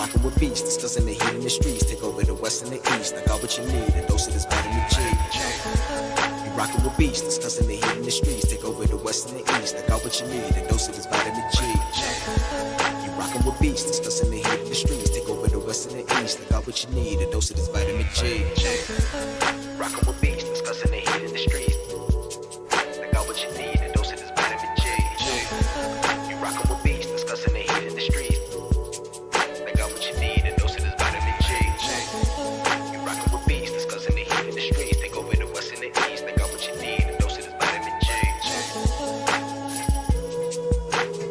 rockin' with beats, discussing the heat in the streets. Take over the west and the east. I got what you need, a dose of this vitamin G. You rockin' with beats, discussing the heat in the streets. Take over the west and the east. I got what you need, a dose of this vitamin G. You rockin' with beats, discussing the heat in the streets. Take over the west and the east. I got what you need, a dose of this vitamin G. Rockin' with beats, discussing the heat in the streets. I got what you need, a dose of this vitamin G. You rockin' with beats, discussing the heat in the streets. I got what you need, a dose of this vitamin G. You rockin' with beats, discussing the heat in the streets. Take over the west and the east. I got what you need, a dose of this vitamin G.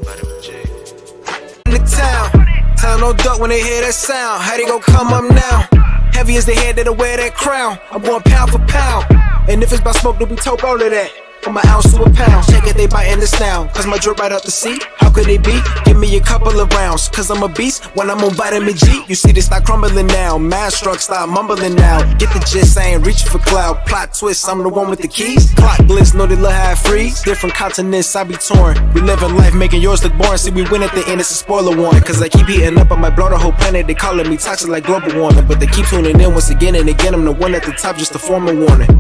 Vitamin G. In the town no duck when they hear that sound. How they gon' come up now? Heavy as the head that'll wear that crown. I'm going pound for pound. And if it's by smoke, they'll be told all of that. From an ounce to a pound, check it, they biting this now. Cause my drip right up the sea, how could they be? Give me a couple of rounds, cause I'm a beast when I'm on vitamin G. You see they start crumbling now, mad struck start mumbling now. Get the gist, I ain't reaching for cloud. Plot twist, I'm the one with the keys. Clock blitz, know they look how I freeze. Different continents, I be torn. We living life, making yours look boring. See we win at the end, it's a spoiler warning. Cause I keep heating up, I might blow the whole planet. They calling me toxic like global warming. But they keep tuning in once again and again. I'm the one at the top, just a formal warning.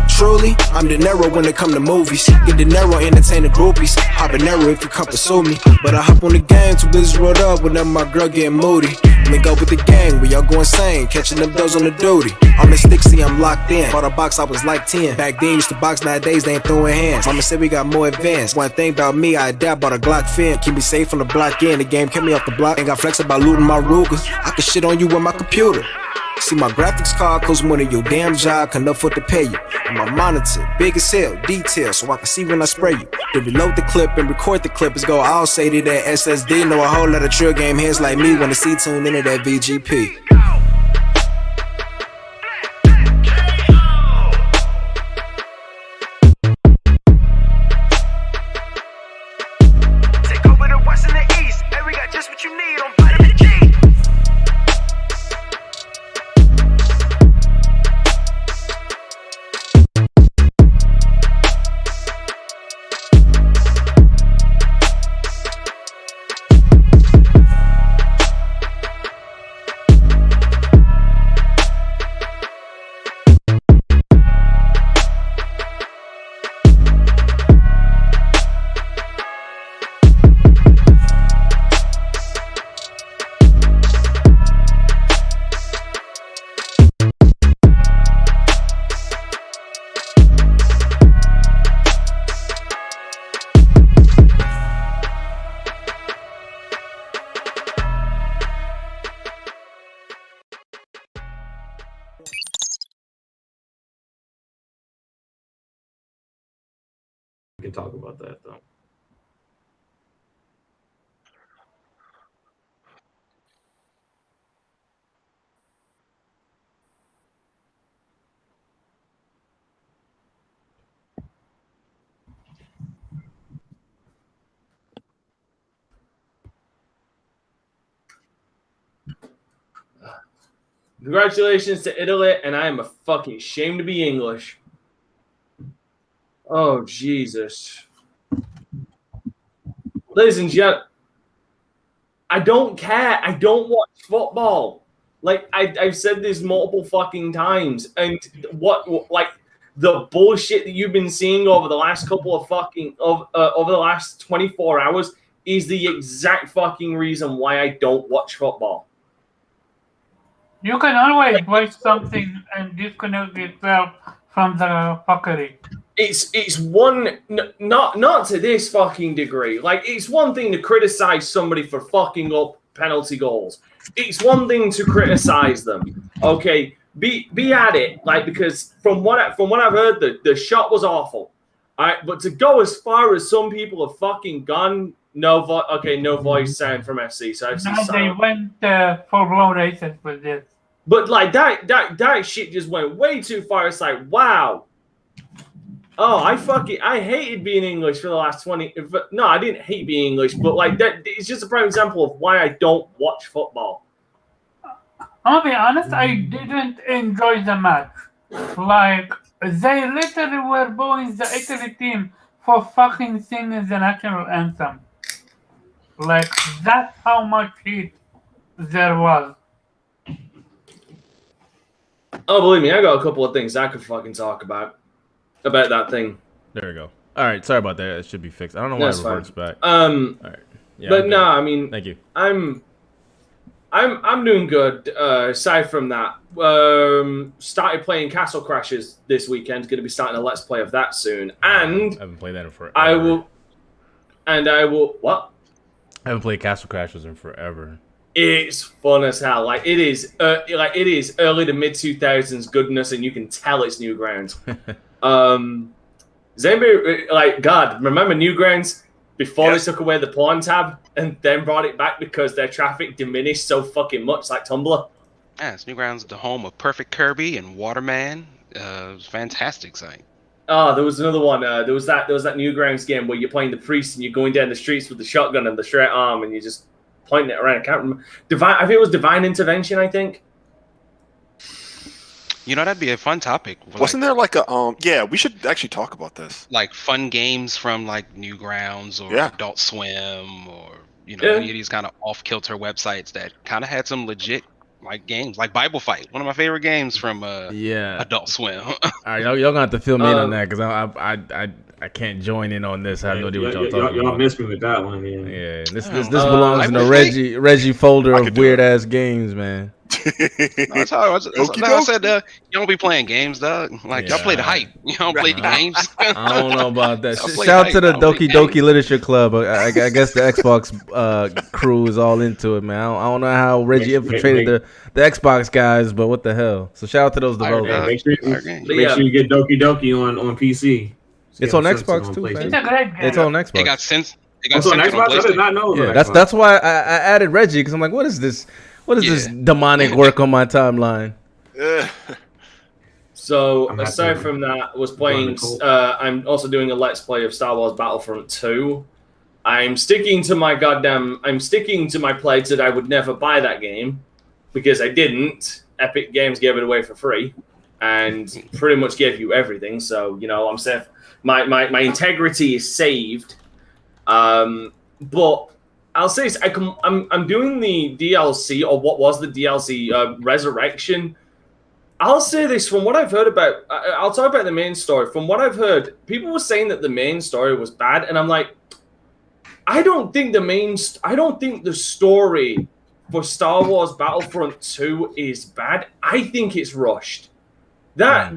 Truly, I'm De Niro when it come to movies. Get De Niro, entertain the groupies. Habanero if you come pursue me. But I hop on the game, too busy rolled up whenever my girl getting moody. Link up with the gang, we all go insane. Catching them doors on the duty. I'm in Stixie, I'm locked in. Bought a box, I was like 10. Back then, used to box, nowadays they ain't throwing hands. Mama said we got more advanced. One thing about me, I adapt, bought a Glock fin. Keep me safe from the block in. The game kept me off the block. Ain't got flex about looting my Ruger. I can shit on you with my computer. See my graphics card costs more than your damn job can afford to pay you. And my monitor, big as hell, detail, so I can see when I spray you. Then reload the clip and record the clip. It's go all say to that SSD. Know a whole lot of trill game heads like me wanna see tuned into that VGP. Take over the west and the east, and we got just what you need on vitamin G. We can talk about that though. Congratulations to Italy, and I am a fucking ashamed to be English. Oh, Jesus. Ladies and gentlemen, I don't care. I don't watch football. Like, I've said this multiple fucking times. And the bullshit that you've been seeing over the last couple of fucking, over the last 24 hours is the exact fucking reason why I don't watch football. You can always watch something and disconnect yourself from the fuckery. It's one not to this fucking degree. Like, it's one thing to criticize somebody for fucking up penalty goals. It's one thing to criticize them. Okay, be at it. Like, because from what I've heard, the shot was awful. All right, but to go as far as some people have fucking gone. No voice sound from FC. So FC no, they went full-blown racist with this. But like that shit just went way too far. It's like, wow. Oh, I hated being English for the last 20. No, I didn't hate being English, but like that, it's just a prime example of why I don't watch football. I'll be honest, I didn't enjoy the match. Like, they literally were booing the Italy team for fucking singing the national anthem. Like, that's how much heat there was. Oh, believe me, I got a couple of things I could fucking talk about that thing. There we go. All right, sorry about that. It should be fixed. I don't know why That's it reverts fine. back. All right. Yeah, but no, I mean, thank you. I'm doing good. Aside from that, started playing Castle Crashers this weekend. Going to be starting a let's play of that soon, and I haven't played that in forever. I will. What? I haven't played Castle Crashers in forever. It's fun as hell. Like it is early to mid 2000s goodness, and you can tell it's Newgrounds. Does anybody God? Remember Newgrounds before they took away the porn tab and then brought it back because their traffic diminished so fucking much, like Tumblr. Yeah, it's Newgrounds, the home of Perfect Kirby and Waterman. It was a fantastic site. Oh, there was another one. There was that Newgrounds game where you're playing the priest and you're going down the streets with the shotgun and the straight arm and you're just pointing it around. I can't remember. I think it was Divine Intervention. I think. You know, that'd be a fun topic. Wasn't there like a yeah, we should actually talk about this. Like fun games from like Newgrounds or Adult Swim or any of these kind of off-kilter websites that kind of had some legit like games, like Bible Fight, one of my favorite games from Adult Swim. All right, y'all gonna have to fill me in on that because I can't join in on this. I have no idea what y'all talking about. Y'all missed me with that one. Yeah, this belongs in the Reggie folder of weird ass games, man. That's how I said you don't be playing games, dog. Like y'all play the hype. You don't play the games. I don't know about that. Shout out to the Doki Doki Literature Club. I guess the Xbox crew is all into it, man. I don't know how Reggie infiltrated the Xbox guys, but what the hell? So shout out to those developers. Make sure you get Doki Doki on PC. It's on Xbox too, man. It's a great game. It's on Xbox. It got sense. It's on Xbox. I did not know. Yeah, that's why I added Reggie because I'm like, what is this? What is this demonic work on my timeline? So aside from that, was playing. I'm also doing a let's play of Star Wars Battlefront 2. I'm sticking to my pledge that I would never buy that game because I didn't. Epic Games gave it away for free and pretty much gave you everything. So I'm safe. My integrity is saved. But I'll say this, I'm doing the DLC, or what was the DLC, Resurrection. I'll say this, from what I've heard about, I'll talk about the main story. From what I've heard, people were saying that the main story was bad, and I'm like, I don't think the story for Star Wars Battlefront 2 is bad. I think it's rushed. That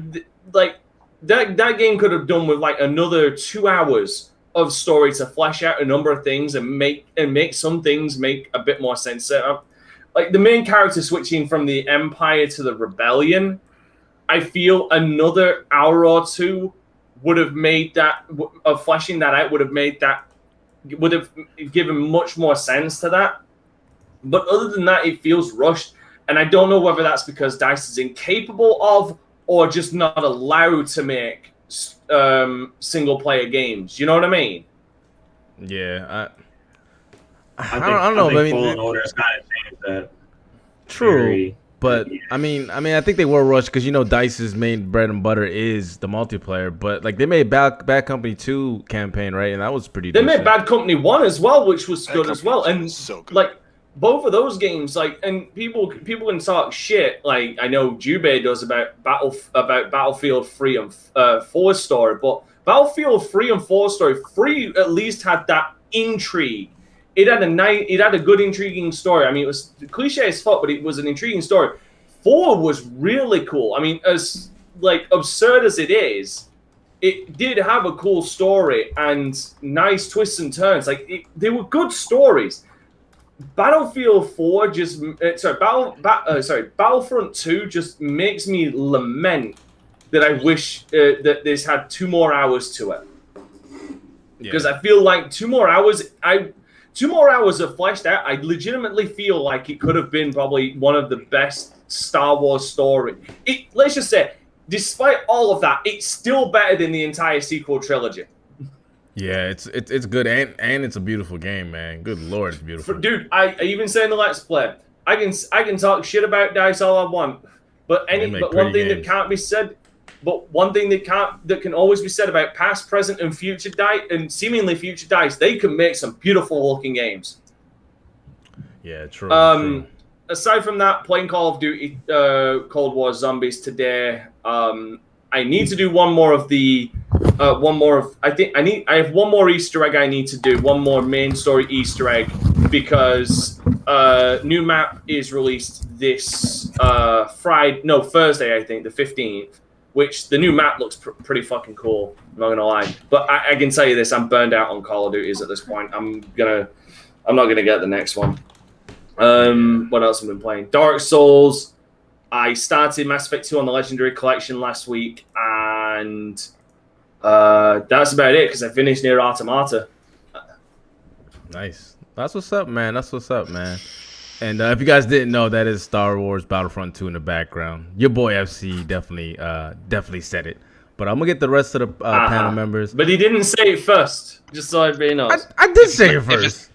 game could have done with like another 2 hours of story to flesh out a number of things and make some things make a bit more sense. Like the main character switching from the Empire to the Rebellion, I feel another hour or two would have made that of fleshing that out would have given much more sense to that. But other than that, it feels rushed, and I don't know whether that's because DICE is incapable of or just not allowed to make single player games. You know what I mean? Yeah, I don't know. I think but Fallen Order has kind of changed that. True, but I mean, I think they were rushed because DICE's main bread and butter is the multiplayer. But like they made Bad Company 2 campaign, right, and that was pretty. They made Bad Company 1 as well, which was good as well, and so good. Like both of those games, like, and people can talk shit. Like I know Jubei does about Battlefield 3 and 4 story, but Battlefield 3 and 4 story, 3 at least had that intrigue. It had a good intriguing story. I mean, it was cliche as fuck, but it was an intriguing story. 4 was really cool. I mean, as like absurd as it is, it did have a cool story and nice twists and turns. Like they were good stories. Battlefield 4 Battlefront 2 just makes me lament that I wish that this had 2 more hours to it. Because I feel like 2 more hours of fleshed out, I legitimately feel like it could have been probably one of the best Star Wars story. Let's just say, despite all of that, it's still better than the entire sequel trilogy. Yeah, it's good and it's a beautiful game, man. Good lord, it's beautiful. Dude, I even say in the Let's Play, I can talk shit about DICE all I want, but one thing that can't be said. But one thing that can always be said about past, present, and future DICE, and seemingly future DICE, they can make some beautiful looking games. Yeah, true. aside from that, playing Call of Duty Cold War Zombies today. I need to do one more of the I have one more Easter egg I need to do, one more main story Easter egg, because new map is released this Thursday, I think, the 15th, which the new map looks pretty fucking cool, I'm not gonna lie. But I can tell you this, I'm burned out on Call of Duties at this point. I'm not gonna get the next one. What else have I been playing? Dark Souls. I started Mass Effect 2 on the Legendary Collection last week, and that's about it, because I finished Nier Automata. Nice. That's what's up, man. That's what's up, man. And if you guys didn't know, that is Star Wars Battlefront 2 in the background. Your boy FC definitely said it. But I'm going to get the rest of the panel members. But he didn't say it first, just so everybody knows. I did say it first.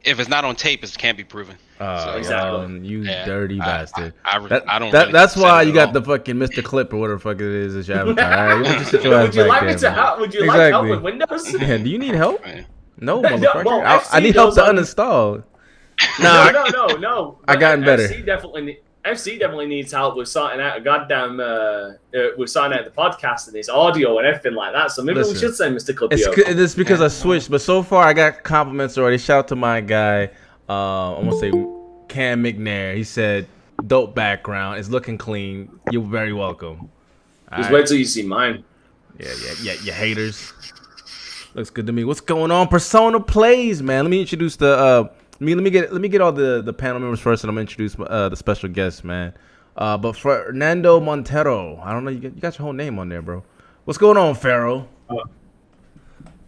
If it's not on tape, it can't be proven. Exactly. You dirty bastard. I don't. That's why you got the fucking Mr. Clip or whatever the fuck it is as your avatar. Would you like help with Windows? Yeah, do you need help? No, No, motherfucker. well, I need help to uninstall. No. I gotten better. FC definitely needs help with sorting out the podcast and his audio and everything like that. So maybe we should send Mr. Clippy over. It's because I switched, but so far I got compliments already. Shout out to my guy, I'm gonna say Cam McNair. He said, "Dope background. It's looking clean. You're very welcome." Just wait till you see mine. Yeah. You haters. Looks good to me. What's going on? Persona Plays, man. Let me introduce the let me get all the panel members first, and I'm gonna introduce the special guest, man. But Fernando Montero, I don't know, you got your whole name on there, bro. What's going on, Pharaoh?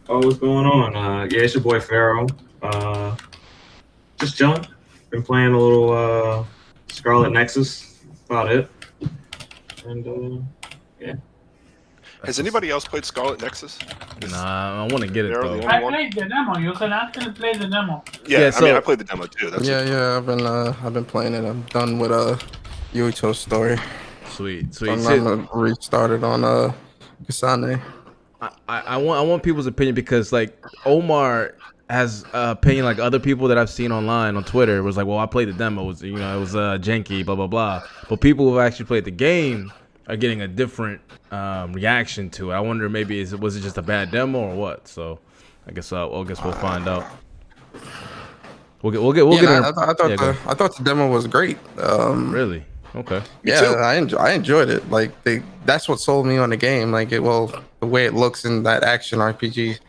What's going on? Yeah, it's your boy Pharaoh. Just chilling. Been playing a little Scarlet Nexus. About it. And yeah. Has anybody else played Scarlet Nexus? Nah, I want to get it though. I played the demo. You can actually play the demo. Yeah, I mean, I played the demo too. I've been playing it. I'm done with Yuito's story. Sweet. I'm gonna restart it on Kasane. I want people's opinion, because like Omar has opinion like other people that I've seen online on Twitter was like, well, I played the demo, it was janky, blah blah blah. But people who have actually played the game are getting a different reaction to it. I wonder, maybe was it just a bad demo or what? So I guess we'll find out. We'll get. I thought the demo was great. Really? Okay. Yeah, I enjoyed it. Like that's what sold me on the game. Like the way it looks in that action RPG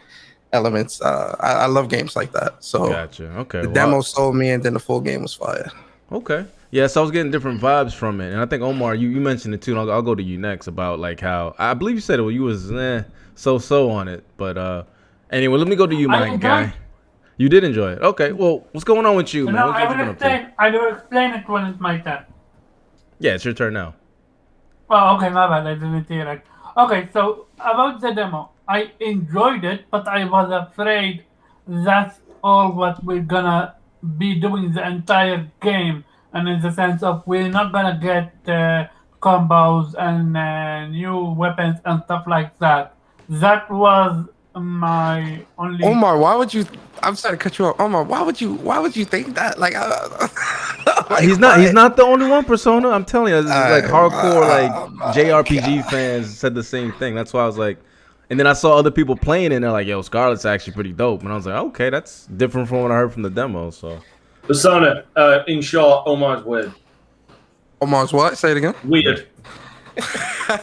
elements. I love games like that. So gotcha. Okay. The demo sold me, and then the full game was fire. Okay. Yeah, so I was getting different vibes from it, and I think Omar, you mentioned it too. And I'll go to you next about like how I believe you said it. Well, you was so on it, but anyway, let me go to you, my guy. You did enjoy it. Okay. Well, what's going on with you, man? No, I will explain it when it's my turn. Yeah, it's your turn now. Oh, okay, my bad. I didn't hear it. Okay, so about the demo, I enjoyed it, but I was afraid that's all what we're gonna be doing the entire game. And in the sense of we're not gonna get combos and new weapons and stuff like that. That was my only. Omar, why would you? I'm sorry to cut you off. Omar, why would you think that? Like, he's not the only one. Persona, I'm telling you, like hardcore JRPG fans said the same thing. That's why I was like, and then I saw other people playing it, and they're like, "Yo, Scarlet's actually pretty dope." And I was like, "Okay, that's different from what I heard from the demo." So. Persona, in short, Omar's weird. Omar's what? Say it again. Weird.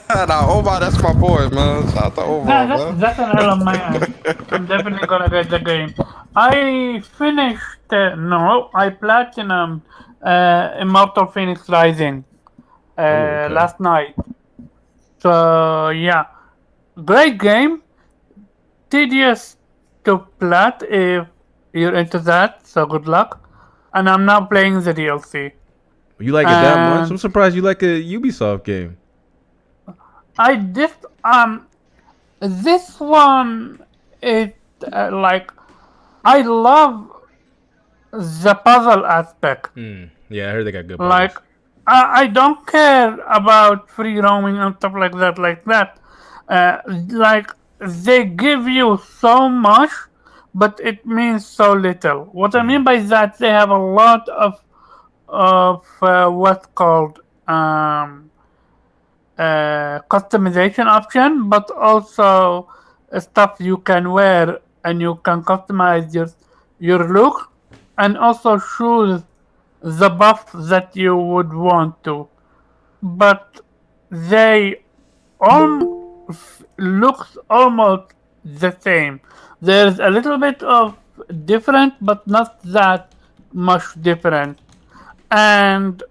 Nah, Omar, that's my boy, man. Shout out to Omar, man. That's an L on my end. I'm definitely gonna get the game. I finished. I platinum Immortal Phoenix Rising last night. So yeah, great game. Tedious to plat if you're into that. So good luck. And I'm now playing the DLC. You like it that much? I'm surprised you like a Ubisoft game. This one, I love the puzzle aspect. Yeah, I heard they got good puzzles. Like, I don't care about free roaming and stuff like that. They give you so much, but it means so little. What I mean by that, they have a lot of of what's called customization option, but also stuff you can wear and you can customize your look, and also choose the buff that you would want to. But they all looks almost the same. There's a little bit of different, but not that much different. And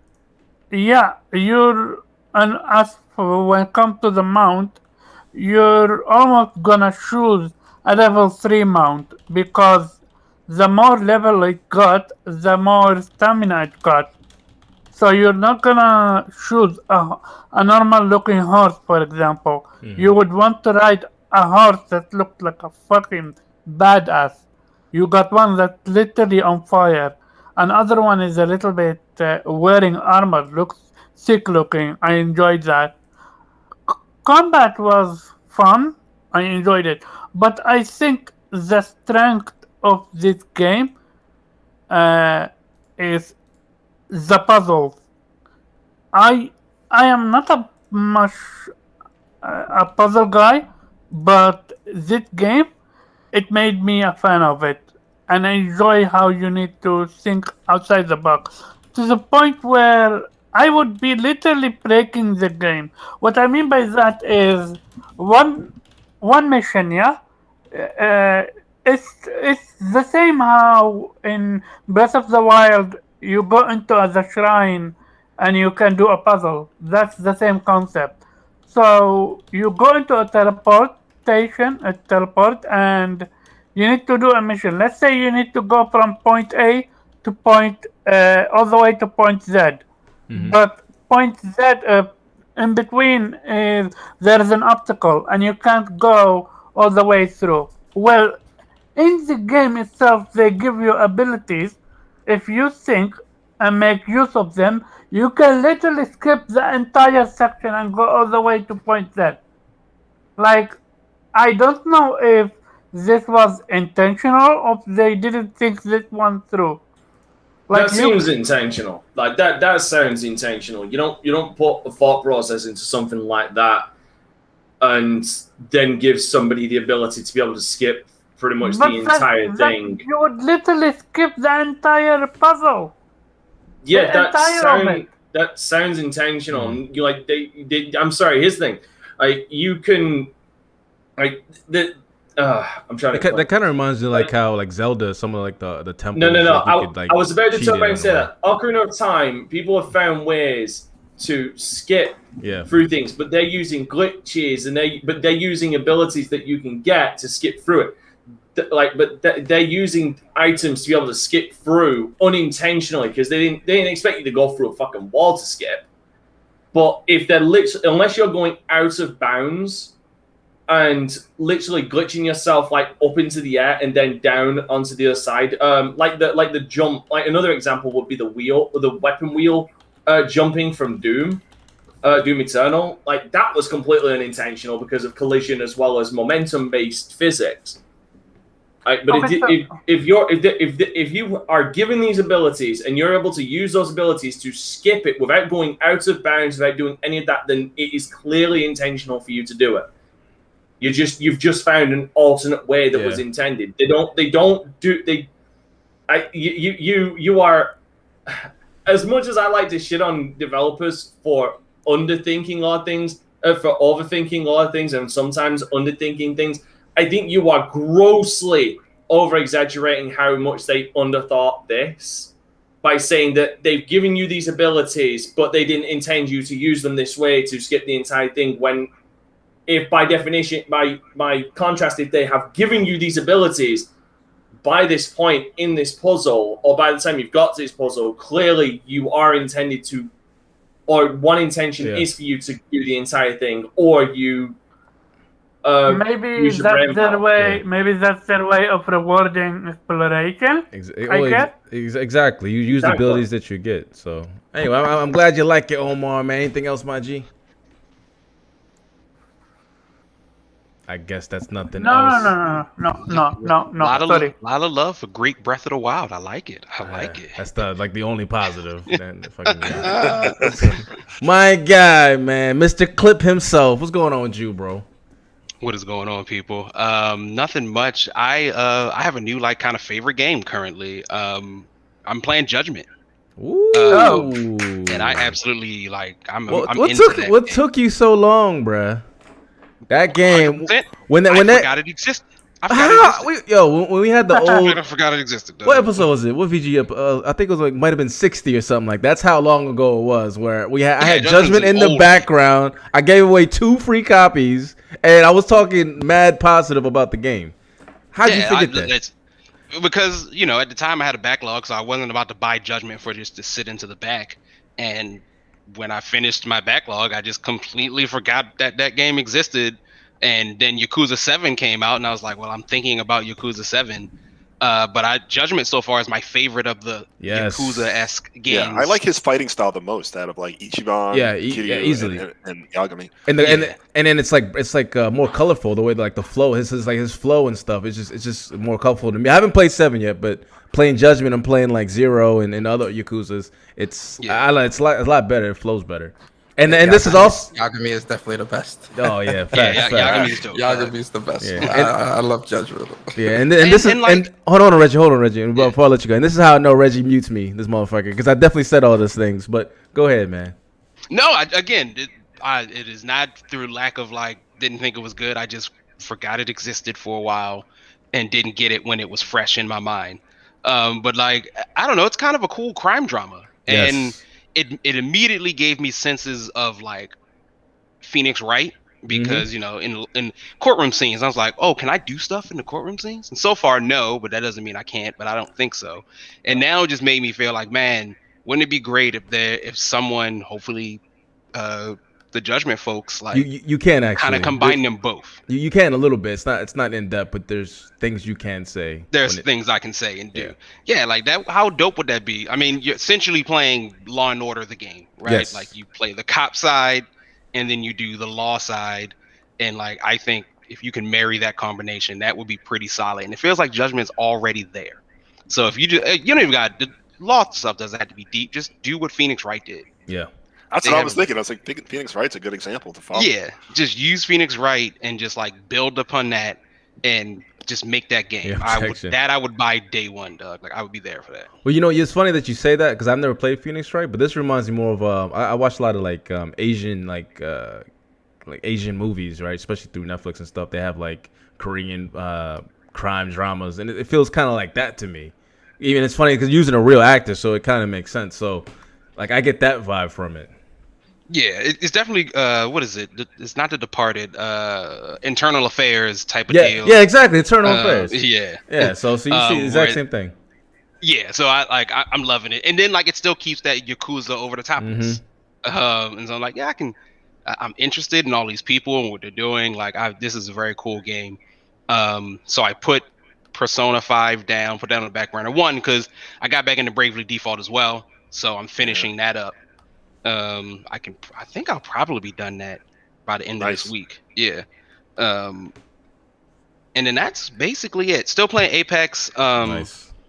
yeah, and as for when it comes to the mount, you're almost gonna choose a level 3 mount, because the more level it got, the more stamina it got. So you're not gonna choose a normal looking horse, for example. You would want to ride a horse that looked like a fucking badass. You got one that's literally on fire. Another one is a little bit wearing armor, looks sick looking. I enjoyed that. Combat was fun. I enjoyed it. But I think the strength of this game is the puzzles. I am not a much a puzzle guy, but this game, it made me a fan of it, and I enjoy how you need to think outside the box to the point where I would be literally breaking the game. What I mean by that is one mission, yeah. Uh, it's the same how in Breath of the Wild you go into the shrine and you can do a puzzle. That's the same concept. So you go into a teleport, and you need to do a mission. Let's say you need to go from point A to point all the way to point Z. But point Z in between is there's an obstacle and you can't go all the way through. Well, in the game itself, they give you abilities. If you think and make use of them, you can literally skip the entire section and go all the way to point Z. Like, I don't know if this was intentional or they didn't think this one through. Like that seems intentional. Like that sounds intentional. You don't put a thought process into something like that and then give somebody the ability to be able to skip pretty much the entire thing. You would literally skip the entire puzzle. Yeah, that sounds intentional. You like they I'm sorry. Here's the thing. Like you can, like the. I'm trying to. That kind of reminds me like how like Zelda, some of like the temples. No. Like, I was about to talk about and say that. Ocarina of Time, people have found ways to skip through things, but they're using glitches and they're using abilities that you can get to skip through it. They're using items to be able to skip through unintentionally because they didn't expect you to go through a fucking wall to skip. But if they're unless you're going out of bounds and literally glitching yourself like up into the air and then down onto the other side, like the jump. Like another example would be the weapon wheel jumping from Doom Eternal. Like that was completely unintentional because of collision as well as momentum based physics. But if you are given these abilities and you're able to use those abilities to skip it without going out of bounds, without doing any of that, then it is clearly intentional for you to do it. You've just found an alternate way that was intended. You are, as much as I like to shit on developers for underthinking a lot of things, for overthinking a lot of things, and sometimes underthinking things. I think you are grossly over-exaggerating how much they underthought this by saying that they've given you these abilities, but they didn't intend you to use them this way to skip the entire thing. When, if by definition, by contrast, if they have given you these abilities by this point in this puzzle, or by the time you've got to this puzzle, clearly you are intended to, or one intention is for you to do the entire thing, or you. Maybe that's their way. Yeah. Maybe that's their way of rewarding exploration. Exactly. You use the abilities that you get. So anyway, I'm glad you like it, Omar. Man, anything else, my G? I guess that's nothing No, else. no. Sorry. Lot of love for Greek Breath of the Wild. I like it. I like it. That's the only positive. My guy, man, Mr. Clip himself. What's going on with you, bro? What is going on, people? Nothing much. I have a new kind of favorite game currently. I'm playing Judgment. Ooh. And I absolutely I'm into that. What took you so long, bruh? That game 100%. when I that forgot it existed. when we had the old. I forgot it existed. What episode was it? What VGP? I think it was might have been 60 or something like that. That's how long ago it was. Where I had Judgment in the background. I gave away 2 free copies, and I was talking mad positive about the game. How'd you forget that? Because at the time I had a backlog, so I wasn't about to buy Judgment for just to sit into the back. And when I finished my backlog, I just completely forgot that game existed. And then Yakuza 7 came out, and I was like, well, I'm thinking about Yakuza 7. But Judgment so far is my favorite of the Yakuza-esque games. Yeah, I like his fighting style the most, out of Ichiban, Kiryu, easily, and Yagami. And then it's like more colorful, the way the flow, his flow and stuff. It's just more colorful to me. I haven't played 7 yet, but playing Judgment, I'm playing 0 and other Yakuzas. It's a lot better. It flows better. And this is also Yagami is definitely the best. Oh yeah, facts. Yagami's the best. Yeah. I love Judgment. Yeah, and this is hold on, Reggie. Before I let you go, and this is how I know Reggie mutes me, this motherfucker, because I definitely said all those things. But go ahead, man. No, it is not through lack of didn't think it was good. I just forgot it existed for a while and didn't get it when it was fresh in my mind. But I don't know, it's kind of a cool crime drama, and it immediately gave me senses of Phoenix Wright, because in courtroom scenes I was like, oh, can I do stuff in the courtroom scenes? And so far no, but that doesn't mean I can't, but I don't think so. And now it just made me feel like, man, wouldn't it be great if someone, hopefully the Judgment folks, you can actually kind of combine them both. You can a little bit. It's not in depth, but there's things you can say. There's things I can say and do. Yeah, that. How dope would that be? I mean, you're essentially playing Law and Order, the game, right? Yes. You play the cop side, and then you do the law side, and I think if you can marry that combination, that would be pretty solid. And it feels like Judgment's already there. So if you don't even got the law stuff, doesn't have to be deep. Just do what Phoenix Wright did. Yeah. That's what I was thinking. I was like, Phoenix Wright's a good example to follow. Yeah, just use Phoenix Wright and just build upon that and just make that game. I would buy day one, Doug. I would be there for that. Well, it's funny that you say that, because I've never played Phoenix Wright, but this reminds me more of I watch a lot of Asian Asian movies, right? Especially through Netflix and stuff. They have Korean crime dramas, and it feels kind of like that to me. Even it's funny because using a real actor, so it kind of makes sense. So I get that vibe from it. Yeah, it's definitely what is it? It's not The Departed, Internal Affairs type of deal. Yeah, exactly. Internal Affairs. Yeah. So you see the exact same thing. Yeah, so I'm loving it, and then it still keeps that Yakuza over the top. And so I'm like, yeah, I'm interested in all these people and what they're doing. This is a very cool game. So I put Persona 5 down, put that on the back burner. One, because I got back into Bravely Default as well, so I'm finishing that up. I think I'll probably be done that by the end of this week. Yeah. And then that's basically it. Still playing Apex.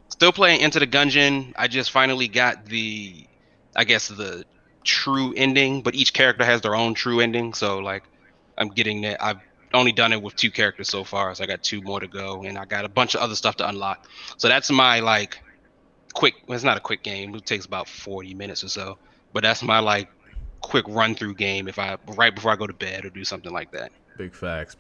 Still playing Into the Gungeon. I just finally got the true ending, but each character has their own true ending. So I'm getting that. I've only done it with 2 characters so far, so I got 2 more to go, and I got a bunch of other stuff to unlock. So that's my quick. Well, it's not a quick game. It takes about 40 minutes or so. But that's my quick run through game right before I go to bed or do something like that. Big facts.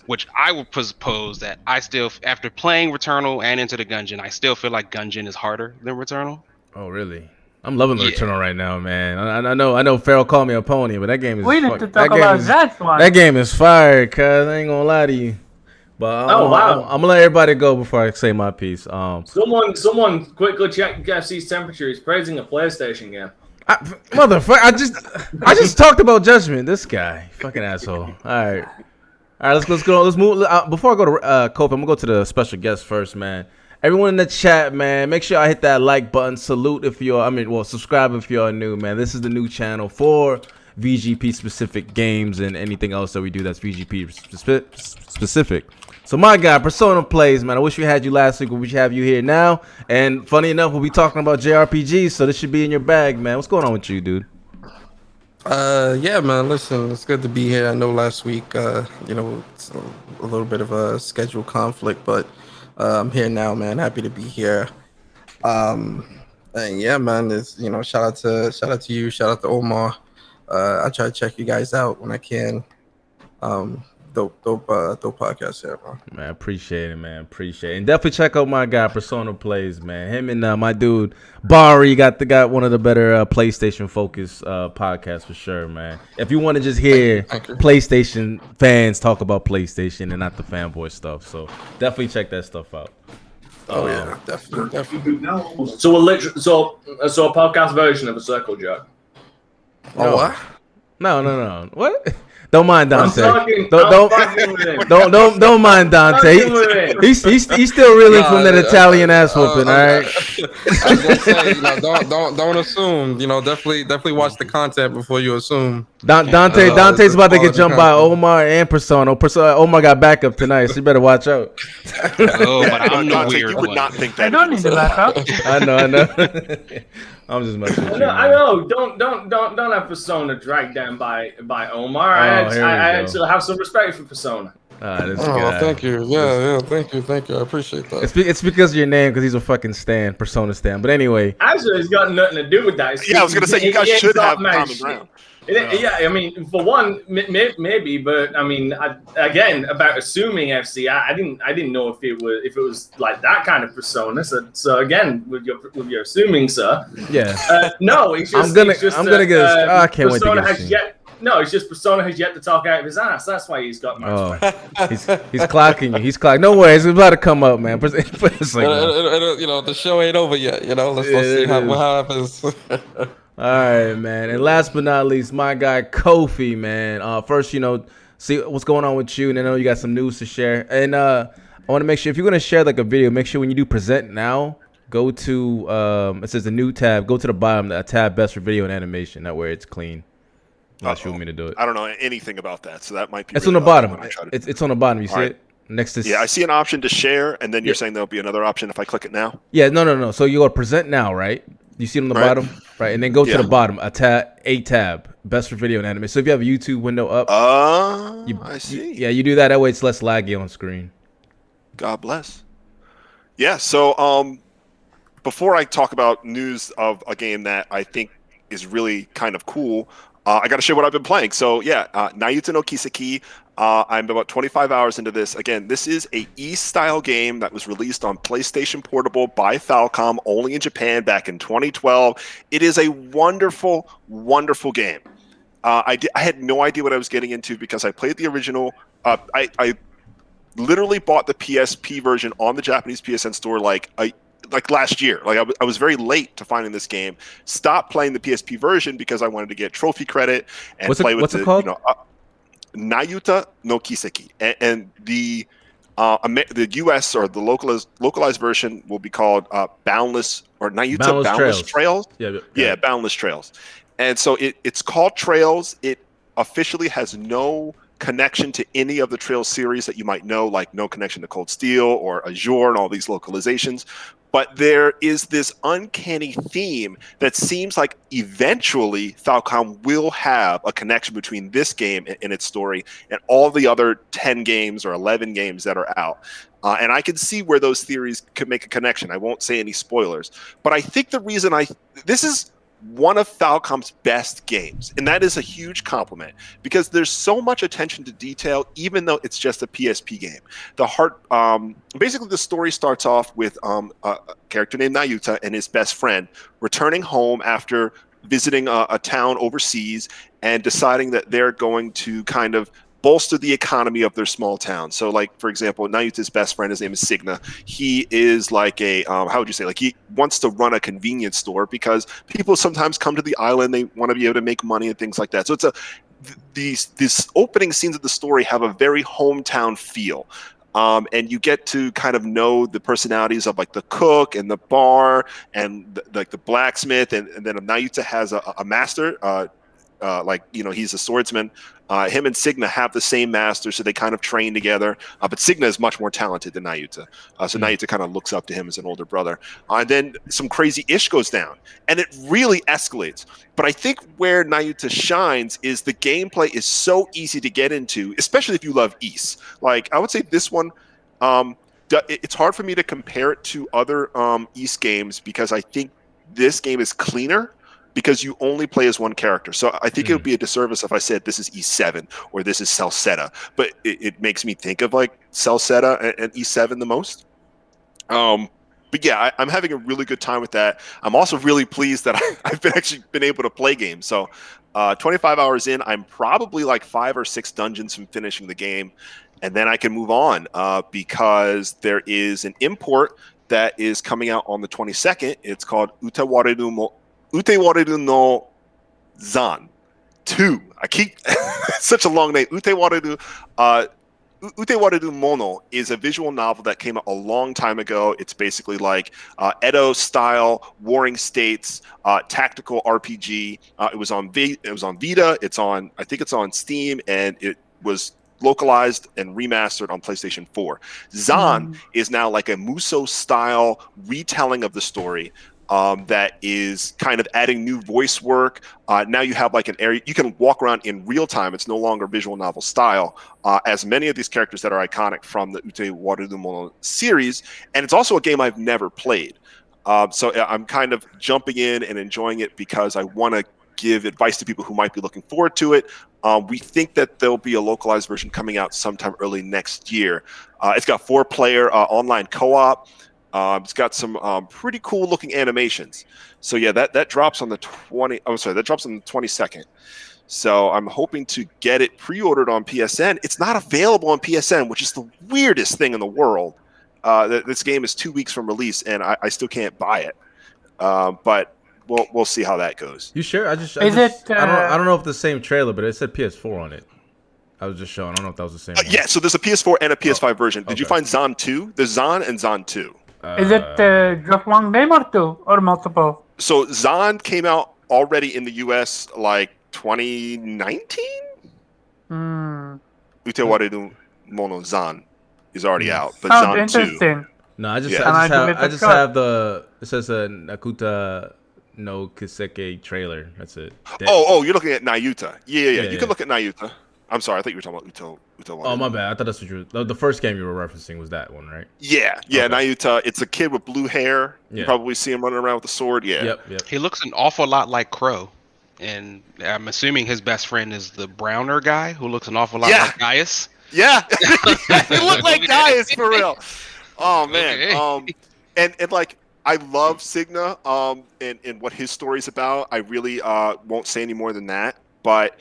Which I would propose that I still, after playing Returnal and Into the Gungeon, I still feel like Gungeon is harder than Returnal. Oh really? I'm loving Returnal right now, man. I know Farrell called me a pony, but that game is. We need to talk about that one. That game is fire, cuz I ain't gonna lie to you. But I'm gonna let everybody go before I say my piece. Someone quickly check FC's temperature. He's praising a PlayStation game. Motherfucker! I just talked about Judgment. This guy, fucking asshole. All right. Let's go. Let's move. Before I go to Kofi, I'm gonna go to the special guest first, man. Everyone in the chat, man, make sure I hit that like button. Salute if you're. Subscribe if you're new, man. This is the new channel for VGP specific games and anything else that we do that's VGP specific. So my guy, Persona Plays, man. I wish we had you last week, but we should have you here now. And funny enough, we'll be talking about JRPGs, so this should be in your bag, man. What's going on with you, dude? Yeah, man. Listen, it's good to be here. I know last week, it's a little bit of a schedule conflict, but I'm here now, man. Happy to be here. And yeah, man. It's shout out to you, shout out to Omar. I try to check you guys out when I can. Dope podcast here, bro. Man, appreciate it, man. Appreciate it. And definitely check out my guy, Persona Plays, man. Him and my dude, Bari, got one of the better PlayStation focused podcasts for sure, man. If you want to just hear PlayStation fans talk about PlayStation and not the fanboy stuff. So definitely check that stuff out. Oh yeah, definitely. So a podcast version of a circle jerk. Oh what? No. What? Don't mind Dante. Don't mind Dante. He's still reeling from that Italian ass whooping. All right. I was gonna say, don't assume. Definitely watch the content before you assume. Dante's about to get jumped by Omar and Persona. Omar got backup tonight, so you better watch out. Oh, but I'm the Dante, weird you would one. not think that. I don't need the backup. I know. I'm just messing with you. I know. Don't have Persona dragged down by Omar. I actually have some respect for Persona. Thank you. Yeah, thank you. I appreciate that. It's because of your name, because he's a fucking stan, Persona stan. But anyway, actually, it's got nothing to do with that. I was gonna say you guys should have common ground. Yeah, I mean, for one, maybe, but I mean, again, about assuming FC, I didn't know if it was like that kind of persona. So again, with your assuming, sir. Yeah. No, it's just. I can't wait to get it's just Persona has yet to talk out of his ass. That's why he's got my respect. He's clocking you. He's clocking. No worries, it's about to come up, man. The show ain't over yet. Let's see what happens. All right, man. And last but not least, my guy Kofi, man. First, see what's going on with you, and I know you got some news to share. And I want to make sure if you're gonna share like a video, make sure when you do present now, go to it says a new tab. Go to the bottom, a tab best for video and animation. That way it's clean. Unless you want me to do it. I don't know anything about that, so that might be. It's really on the bottom. It's on the bottom. You see it next to. Yeah, I see an option to share, and then you're saying there'll be another option if I click it now. Yeah, no. So you go to present now, right? You see it on the bottom, right? And then go to the bottom, a tab, best for video and animation. So if you have a YouTube window up, I see. You do that. That way it's less laggy on screen. God bless. Yeah. So before I talk about news of a game that I think is really kind of cool, I got to share what I've been playing. So Nayuta no Kiseki. I'm about 25 hours into this. Again, this is a East-style game that was released on PlayStation Portable by Falcom, only in Japan back in 2012. It is a wonderful, wonderful game. I had no idea what I was getting into because I played the original. I literally bought the PSP version on the Japanese PSN store like last year. I was very late to finding this game. Stopped playing the PSP version because I wanted to get trophy credit and what's it called? Nayuta no Kiseki, and the US or the localized version will be called Boundless or Nayuta Boundless Trails. Yeah, Boundless Trails. And so it's called Trails. It officially has no connection to any of the Trails series that you might know, like no connection to Cold Steel or Azure and all these localizations. But there is this uncanny theme that seems like eventually Falcom will have a connection between this game and its story and all the other 10 games or 11 games that are out. And I can see where those theories could make a connection. I won't say any spoilers. But I think the reason this is one of Falcom's best games, and that is a huge compliment because there's so much attention to detail, even though it's just a PSP game. Basically, the story starts off with a character named Nayuta and his best friend returning home after visiting a town overseas and deciding that they're going to kind of bolster the economy of their small town. So, like, for example, Nayuta's best friend, his name is Signa. He is like he wants to run a convenience store because people sometimes come to the island, they want to be able to make money and things like that. So these opening scenes of the story have a very hometown feel. And you get to kind of know the personalities of like the cook and the bar and the blacksmith. And then Nayuta has a master, he's a swordsman. Him and Signa have the same master, so they kind of train together. But Signa is much more talented than Nayuta. So Nayuta kind of looks up to him as an older brother. And then some crazy ish goes down, and it really escalates. But I think where Nayuta shines is the gameplay is so easy to get into, especially if you love Ys. Like, I would say this one, it's hard for me to compare it to other Ys games because I think this game is cleaner because you only play as one character. So I think it would be a disservice if I said this is E7 or this is Celceta, but it makes me think of like Celceta and E7 the most. But yeah, I'm having a really good time with that. I'm also really pleased that I've been able to play games. So 25 hours in, I'm probably like 5 or 6 dungeons from finishing the game. And then I can move on because there is an import that is coming out on the 22nd. It's called Utewareru no Zan 2. I keep such a long name. Utewareru Mono is a visual novel that came out a long time ago. It's basically like Edo-style Warring States tactical RPG. It was on Vita. I think it's on Steam, and it was localized and remastered on PlayStation 4. Zan is now like a Muso-style retelling of the story that is kind of adding new voice work. Now you have like an area you can walk around in real time. It's no longer visual novel style, as many of these characters that are iconic from the Utewareru Mono series. And it's also a game I've never played. So I'm kind of jumping in and enjoying it because I want to give advice to people who might be looking forward to it. We think that there'll be a localized version coming out sometime early next year. It's got 4-player online co-op. It's got some pretty cool looking animations. So yeah, that drops on the 22nd. So I'm hoping to get it pre-ordered on PSN. It's not available on PSN, which is the weirdest thing in the world. This game is 2 weeks from release, and I still can't buy it. But we'll see how that goes. You sure? I don't know if the same trailer, but it said PS4 on it. I was just showing. I don't know if that was the same. Yeah, so there's a PS4 and a PS5 version. Did you find Zan 2? There's Zan and Zan 2. Is it just one game or two or multiple? So Zan came out already in the US like 2019. Utewareru Mono Zan is already out, but Sounds Zan interesting. 2. No, I just have the it says a Nakuta no Kiseki trailer. That's it. Oh, you're looking at Nayuta. Yeah. You can look at Nayuta. I'm sorry, I thought you were talking about Utewareru. Oh, my bad. I thought that's what you were. The first game you were referencing was that one, right? Yeah. Okay. Nayuta. It's a kid with blue hair. Yeah. You probably see him running around with a sword. Yeah. Yep. He looks an awful lot like Crow, and I'm assuming his best friend is the browner guy who looks an awful lot like Gaius. Yeah, they look like Gaius for real. Oh man. Okay. And like I love Signa. And what his story's about. I really won't say any more than that. But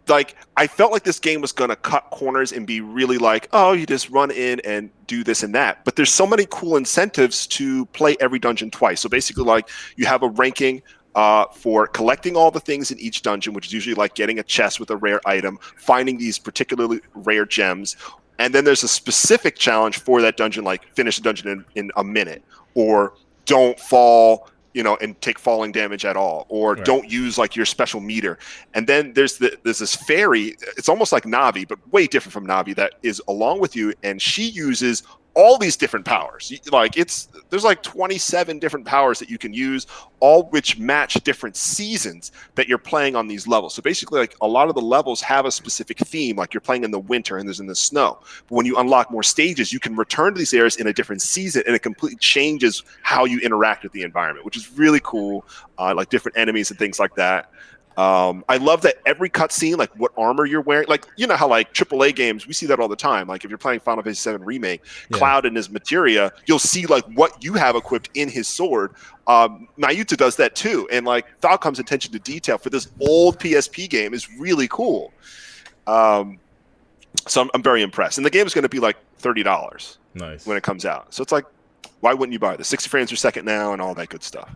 like I felt like this game was gonna cut corners and be really like, oh, you just run in and do this and that. But there's so many cool incentives to play every dungeon twice. So basically, like you have a ranking for collecting all the things in each dungeon, which is usually like getting a chest with a rare item, finding these particularly rare gems, and then there's a specific challenge for that dungeon, like finish the dungeon in a minute, or don't fall, and take falling damage at all, or don't use like your special meter. And then there's this fairy. It's almost like Navi, but way different from Navi, that is along with you, and she uses all these different powers. Like there's like 27 different powers that you can use, all which match different seasons that you're playing on these levels. So basically, like a lot of the levels have a specific theme, like you're playing in the winter and there's in the snow. But when you unlock more stages, you can return to these areas in a different season, and it completely changes how you interact with the environment, which is really cool. Like different enemies and things like that. I love that every cutscene, like what armor you're wearing, like how like AAA games, we see that all the time. Like if you're playing Final Fantasy VII Remake, Cloud and his materia, you'll see like what you have equipped in his sword. Nayuta does that too, and like Falcom's attention to detail for this old PSP game is really cool. So I'm very impressed, and the game is going to be like $30 when it comes out. So it's like, why wouldn't you buy this? 60 frames per second now, and all that good stuff.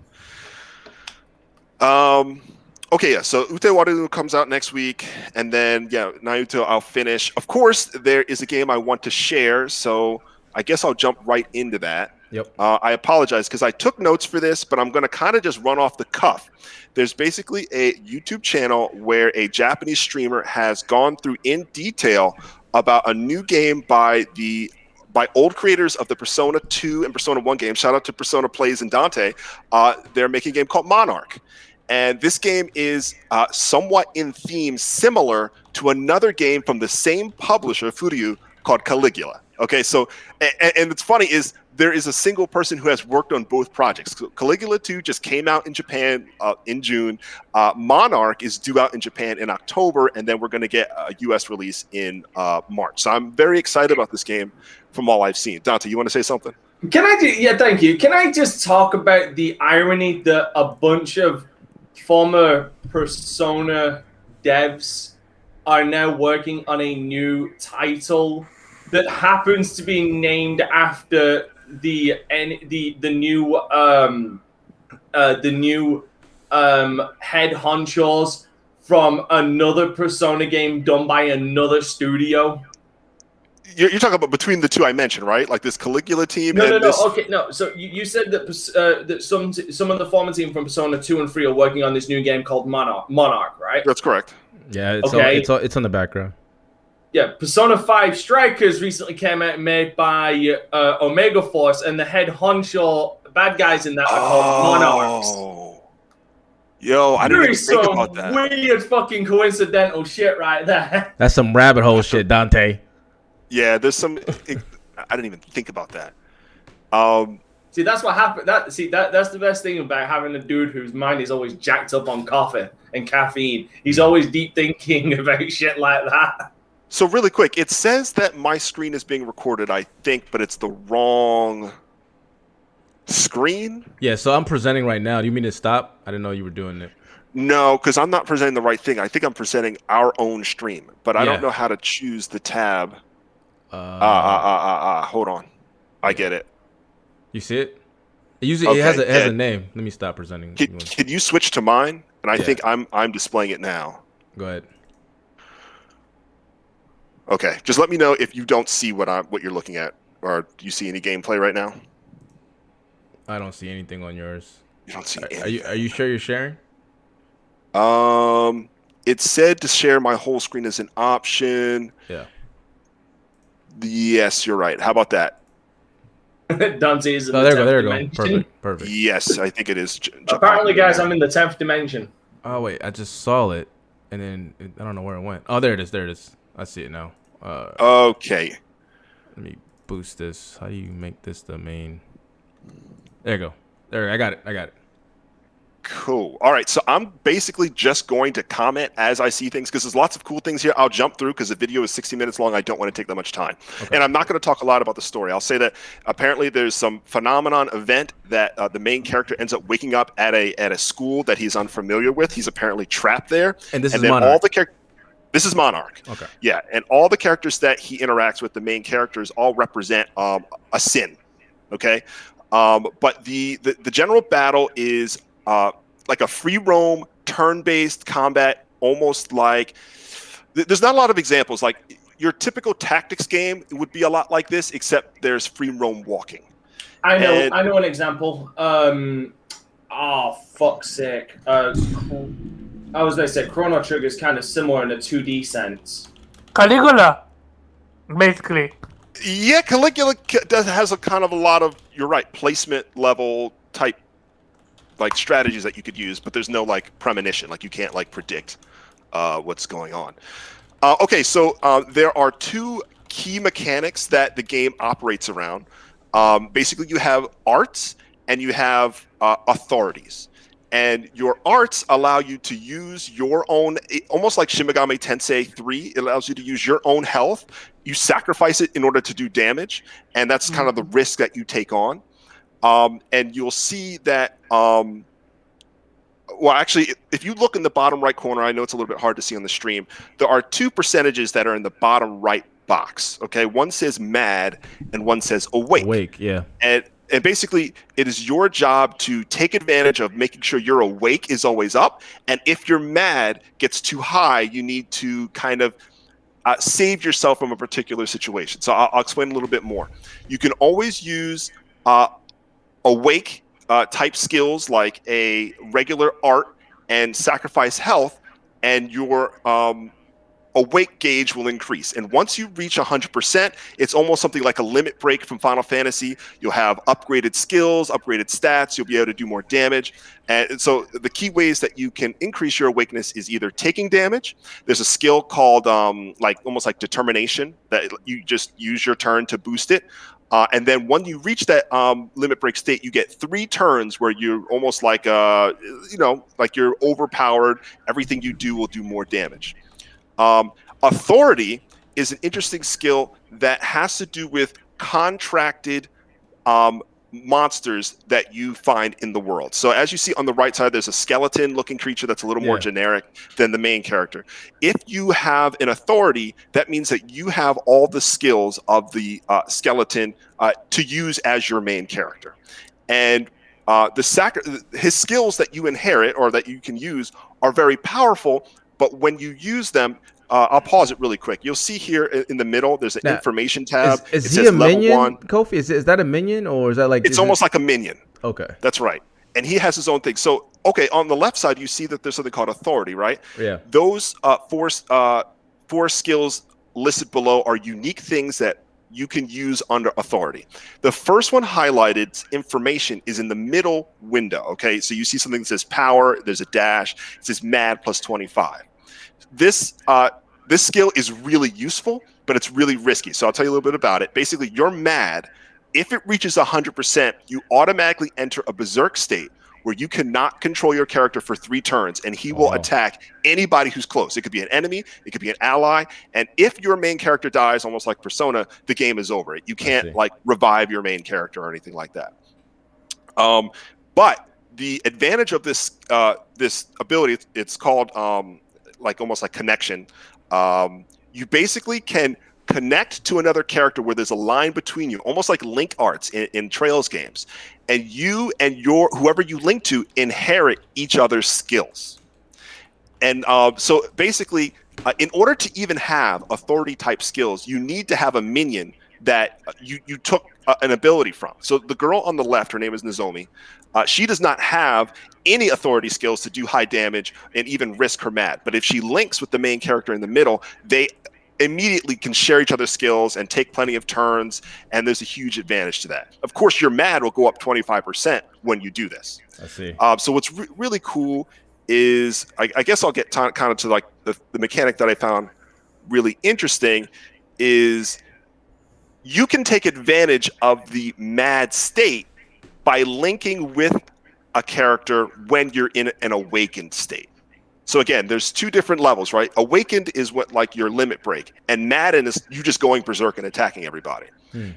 Okay, yeah, so Utewareru comes out next week, and then, Nayuta I'll finish. Of course, there is a game I want to share, so I guess I'll jump right into that. Yep. I apologize because I took notes for this, but I'm going to kind of just run off the cuff. There's basically a YouTube channel where a Japanese streamer has gone through in detail about a new game by old creators of the Persona 2 and Persona 1 games. Shout out to Persona Plays and Dante. They're making a game called Monarch. And this game is somewhat in theme similar to another game from the same publisher, Furyu, called Caligula. Okay, so, and it's funny is there is a single person who has worked on both projects. So Caligula 2 just came out in Japan in June. Monarch is due out in Japan in October, and then we're going to get a US release in March. So I'm very excited about this game from all I've seen. Dante, you want to say something? Yeah, thank you. Can I just talk about the irony that a bunch of former Persona devs are now working on a new title that happens to be named after the new head honchos from another Persona game done by another studio. You're talking about between the two I mentioned, right? Like this Caligula team. No. Okay, no. So you said that that some of the former team from Persona 2 and 3 are working on this new game called Monarch, right? That's correct. Yeah, it's on the background. Yeah, Persona 5 Strikers recently came out and made by Omega Force, and the head honcho bad guys in that are called Monarchs. Yo, I didn't even think about that. Weird fucking coincidental shit right there. That's some rabbit hole shit, Dante. Yeah, there's some. I didn't even think about that. See, that's what happened. That's the best thing about having a dude whose mind is always jacked up on coffee and caffeine. He's always deep thinking about shit like that. So really quick, it says that my screen is being recorded, I think, but it's the wrong screen. Yeah, so I'm presenting right now. Do you mean to stop? I didn't know you were doing it. No, because I'm not presenting the right thing. I think I'm presenting our own stream, but I don't know how to choose the tab. Hold on. I get it. You see it? It has a name. Let me stop presenting. Can you switch to mine? And I think I'm displaying it now. Go ahead. Okay, just let me know if you don't see what you're looking at, or do you see any gameplay right now? I don't see anything on yours. You don't see anything. Are you sure you're sharing? It said to share my whole screen as an option. Yeah. Yes, you're right. How about that? Dante's in the 10th dimension. There we go. Perfect. Yes, I think it is. Apparently, guys, I'm in the 10th dimension. Oh wait, I just saw it, and then I don't know where it went. Oh, there it is. I see it now. Okay. Let me boost this. How do you make this the main? There you go. There, I got it. Cool. All right. So I'm basically just going to comment as I see things because there's lots of cool things here. I'll jump through because the video is 60 minutes long. I don't want to take that much time. Okay. And I'm not going to talk a lot about the story. I'll say that apparently there's some phenomenon event that the main character ends up waking up at a school that he's unfamiliar with. He's apparently trapped there. And this is Monarch. This is Monarch. Okay. Yeah. And all the characters that he interacts with, the main characters, all represent a sin. Okay. But the general battle is like a free roam, turn-based combat, almost like there's not a lot of examples. Like your typical tactics game would be a lot like this, except there's free roam walking. I know an example. Fuck's sake. I was going to say Chrono Trigger is kind of similar in a 2D sense. Caligula, basically. Yeah, Caligula has a kind of a lot of, you're right, placement level type like strategies that you could use, but there's no like premonition, like you can't like predict what's going on. Okay, so there are two key mechanics that the game operates around. Basically, you have arts and you have authorities. And your arts allow you to use your own, almost like Shin Megami Tensei 3, it allows you to use your own health. You sacrifice it in order to do damage, and that's kind of the risk that you take on. And you'll see that, well, actually, if you look in the bottom right corner, I know it's a little bit hard to see on the stream, there are two percentages that are in the bottom right box, okay? One says mad, and one says awake. Awake, yeah. And basically, it is your job to take advantage of making sure your awake is always up. And if your mad gets too high, you need to kind of save yourself from a particular situation. So I'll explain a little bit more. You can always use awake type skills like a regular art and sacrifice health, and your awake gauge will increase. And once you reach 100%, it's almost something like a limit break from Final Fantasy. You'll have upgraded skills, upgraded stats. You'll be able to do more damage. And so the key ways that you can increase your awakeness is either taking damage. There's a skill called almost like determination that you just use your turn to boost it. And then when you reach that limit break state, you get 3 turns where you're almost like like you're overpowered. Everything you do will do more damage. Authority is an interesting skill that has to do with contracted monsters that you find in the world. So as you see on the right side, there's a skeleton looking creature that's a little more generic than the main character. If you have an authority, that means that you have all the skills of the skeleton to use as your main character. And his skills that you inherit or that you can use are very powerful, but when you use them, I'll pause it really quick. You'll see here in the middle, there's an information tab. Is he a minion, Kofi? Is that a minion, or is that like... It's almost like a minion. Okay. That's right. And he has his own thing. So, okay, on the left side, you see that there's something called authority, right? Yeah. Those four skills listed below are unique things that you can use under authority. The first one highlighted, information, is in the middle window, okay? So you see something that says power, there's a dash, it says mad plus 25. This skill is really useful, but it's really risky. So I'll tell you a little bit about it. Basically, you're mad. If it reaches 100%, you automatically enter a berserk state where you cannot control your character for 3 turns, and he will attack anybody who's close. It could be an enemy, it could be an ally, and if your main character dies, almost like Persona, the game is over. You can't like revive your main character or anything like that. But the advantage of this this ability, it's called almost like connection. You basically can connect to another character where there's a line between you, almost like link arts in Trails games, and you and whoever you link to inherit each other's skills. And so basically, in order to even have authority type skills, you need to have a minion that you took an ability from. So the girl on the left, her name is Nozomi. She does not have any authority skills to do high damage and even risk her mad. But if she links with the main character in the middle, they immediately can share each other's skills and take plenty of turns, and there's a huge advantage to that. Of course, your mad will go up 25% when you do this. I see. So what's really cool is, I guess I'll get kind of to like the mechanic that I found really interesting is you can take advantage of the mad state by linking with a character when you're in an awakened state. So again, there's 2 different levels, right? Awakened is what like your limit break, and madden is you just going berserk and attacking everybody. And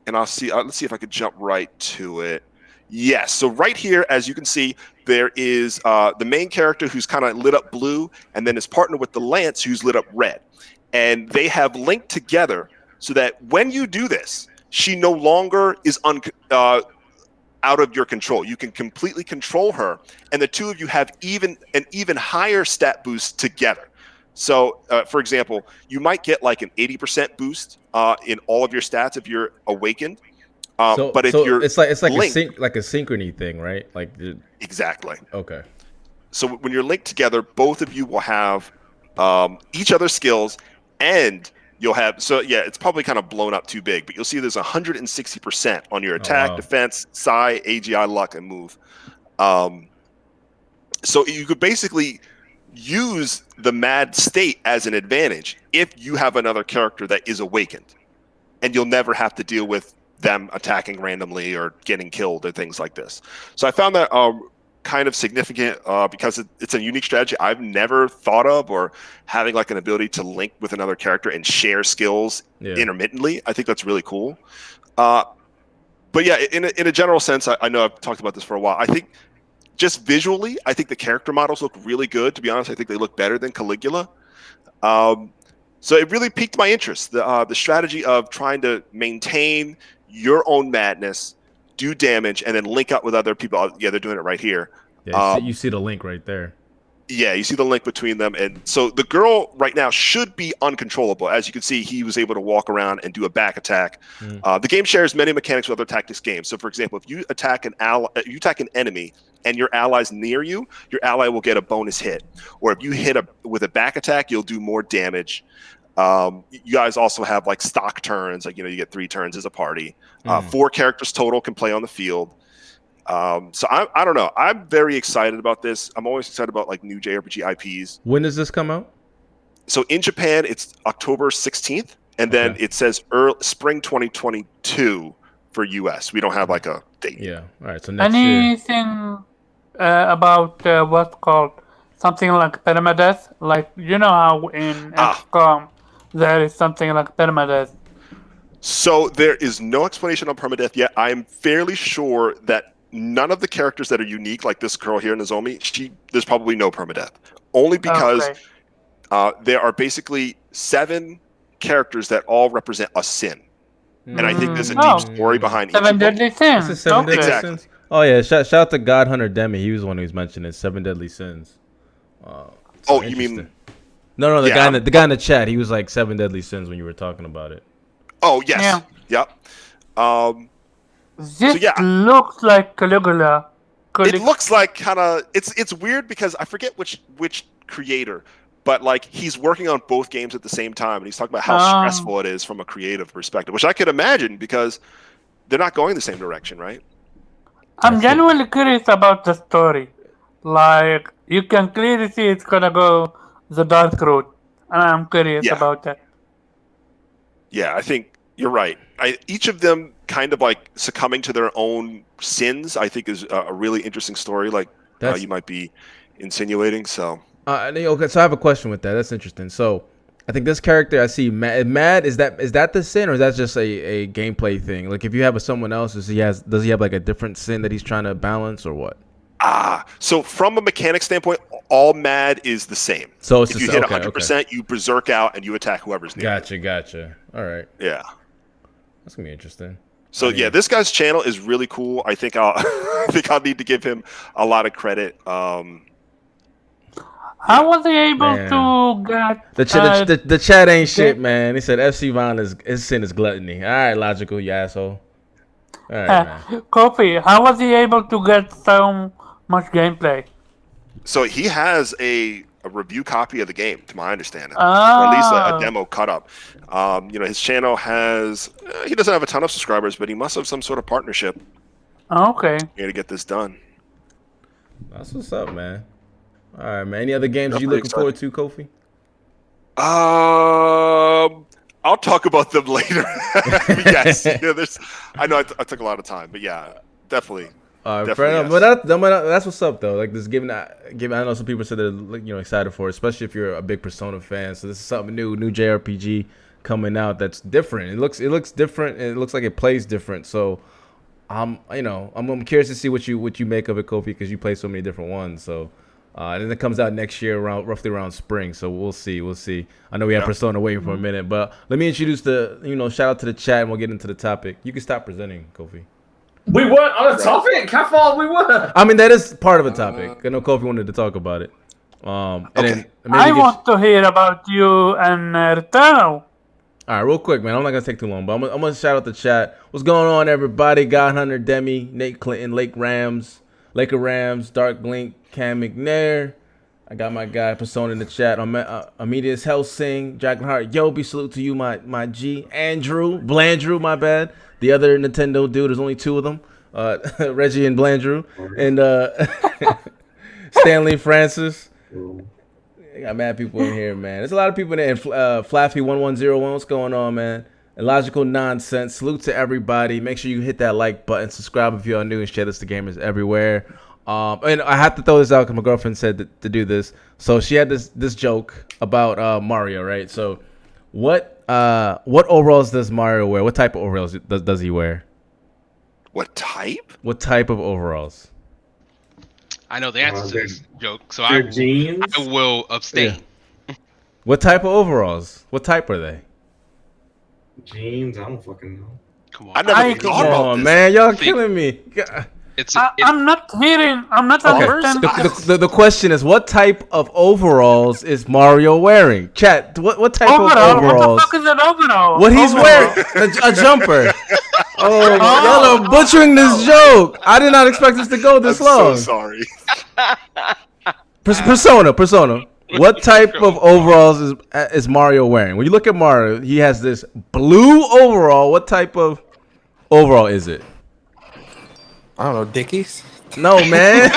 let's see if I could jump right to it. Yes, so right here, as you can see, there is the main character who's kind of lit up blue, and then his partner with the lance who's lit up red. And they have linked together so that when you do this, she no longer is out of your control. You can completely control her, and the 2 of you have an even higher stat boost together. So, for example, you might get like an 80% boost in all of your stats if you're awakened. But if you're it's like linked, a synchrony thing, right? Like exactly. Okay. So when you're linked together, both of you will have each other's skills, and you'll have, so yeah, it's probably kind of blown up too big, but you'll see there's 160% on your attack, defense, psi, AGI, luck, and move. So you could basically use the mad state as an advantage if you have another character that is awakened, and you'll never have to deal with them attacking randomly or getting killed or things like this. So I found that kind of significant because it's a unique strategy I've never thought of, or having like an ability to link with another character and share skills intermittently. I think that's really cool. But yeah, in a general sense, I know I've talked about this for a while. I think just visually, I think the character models look really good. To be honest, I think they look better than Caligula. So it really piqued my interest. The strategy of trying to maintain your own madness, do damage, and then link up with other people. Yeah, they're doing it right here. Yeah, you see the link right there. Yeah, you see the link between them. And so the girl right now should be uncontrollable. As you can see, he was able to walk around and do a back attack. The game shares many mechanics with other tactics games. So, for example, if you attack an enemy and your ally's near you, your ally will get a bonus hit. Or if you hit with a back attack, you'll do more damage. You guys also have like stock turns. Like, you get 3 turns as a party. 4 characters total can play on the field. So I don't know. I'm very excited about this. I'm always excited about like new JRPG IPs. When does this come out? So in Japan, it's October 16th, and then it says spring 2022 for US. We don't have like a date. Yeah. All right. So next Anything about what's called something like permadeath? Like, you know how in XCOM there is something like permadeath. So there is no explanation on permadeath yet. I am fairly sure that none of the characters that are unique, like this girl here, Nozomi, there's probably no permadeath. Only because there are basically 7 characters that all represent a sin. And I think there's a deep story behind each 7 deadly sins. Exactly. Oh yeah, shout out to God Hunter Demi. He was the one who's mentioned it. 7 deadly sins. You mean? No, the guy in the chat. He was like 7 deadly sins when you were talking about it. Oh yes. Yeah. Yep. This looks like Caligula. It looks like kind of it's weird because I forget which creator, but like he's working on both games at the same time, and he's talking about how stressful it is from a creative perspective, which I could imagine because they're not going the same direction, right? I'm genuinely curious about the story. Like, you can clearly see it's gonna go the dark road, and I'm curious about that. Yeah, I think you're right. Each of them kind of like succumbing to their own sins, I think is a really interesting story. Like you might be insinuating. So okay, so I have a question with that. That's interesting. So I think this character I see, Mad, is that the sin, or is that just a gameplay thing? Like if you have someone else, does he have like a different sin that he's trying to balance, or what? So from a mechanic standpoint, all Mad is the same. So it's if you hit 100%, you berserk out and you attack whoever's near. Gotcha. All right. Yeah. That's gonna be interesting. So this guy's channel is really cool. I think I'll need to give him a lot of credit. How was he able to get the chat ain't shit, man. He said FC Von his sin is gluttony. All right, logical, you asshole. All right, man. Kofi, how was he able to get so much gameplay? So he has a review copy of the game, to my understanding, or at least a demo cut up. His channel has he doesn't have a ton of subscribers, but he must have some sort of partnership. Okay. To get this done. That's what's up, man. All right, man. Any other games you looking forward to, Kofi? I'll talk about them later. Yes, I know I took a lot of time, but yeah, definitely. Definitely, yes. But that's what's up though. Like this, given I know some people said they're excited for it, especially if you're a big Persona fan. So this is something new JRPG coming out that's different. It looks different, and it looks like it plays different. So I'm curious to see what you make of it, Kofi, because you play so many different ones. So and then it comes out next year roughly around spring. So we'll see. I know we have Persona waiting for a minute, but let me introduce shout out to the chat and we'll get into the topic. You can stop presenting, Kofi. We weren't on a topic. How far we were? I mean, that is part of a topic. I know Kofi wanted to talk about it. Then I want to hear about you and Returnal. All right, real quick, man. I'm not gonna take too long, but I'm gonna shout out the chat. What's going on, everybody? God Hunter, Demi, Nate Clinton, Laker Rams, Dark Blink, Cam McNair. I got my guy Persona in the chat. Amedius Helsing, Dragonheart, Yobi. Salute to you, my G. Blandrew, my bad. The other Nintendo dude, there's only 2 of them. Reggie and Blandrew. And Stanley Francis. I got mad people in here, man. There's a lot of people in there. And Flaffy1101, what's going on, man? Illogical Nonsense. Salute to everybody. Make sure you hit that like button. Subscribe if you are new, and share this to gamers everywhere. And I have to throw this out because my girlfriend said to do this. So she had this joke about Mario, right? So what overalls does Mario wear? What type of overalls does he wear? What type? What type of overalls? I know the answer to this joke, so I will abstain. Yeah. What type of overalls? What type are they? Jeans? I don't fucking know. Come on. I never thought about this. Man, y'all killing me. I'm not hearing. I'm not understanding. The question is, what type of overalls is Mario wearing? Chat. What type of overalls? What the fuck is an overall? What he's wearing? A jumper. Oh, y'all are butchering this joke. I did not expect this to go this long. So sorry. Persona. What type of overalls is Mario wearing? When you look at Mario, he has this blue overall. What type of overall is it? I don't know, Dickies? No, man.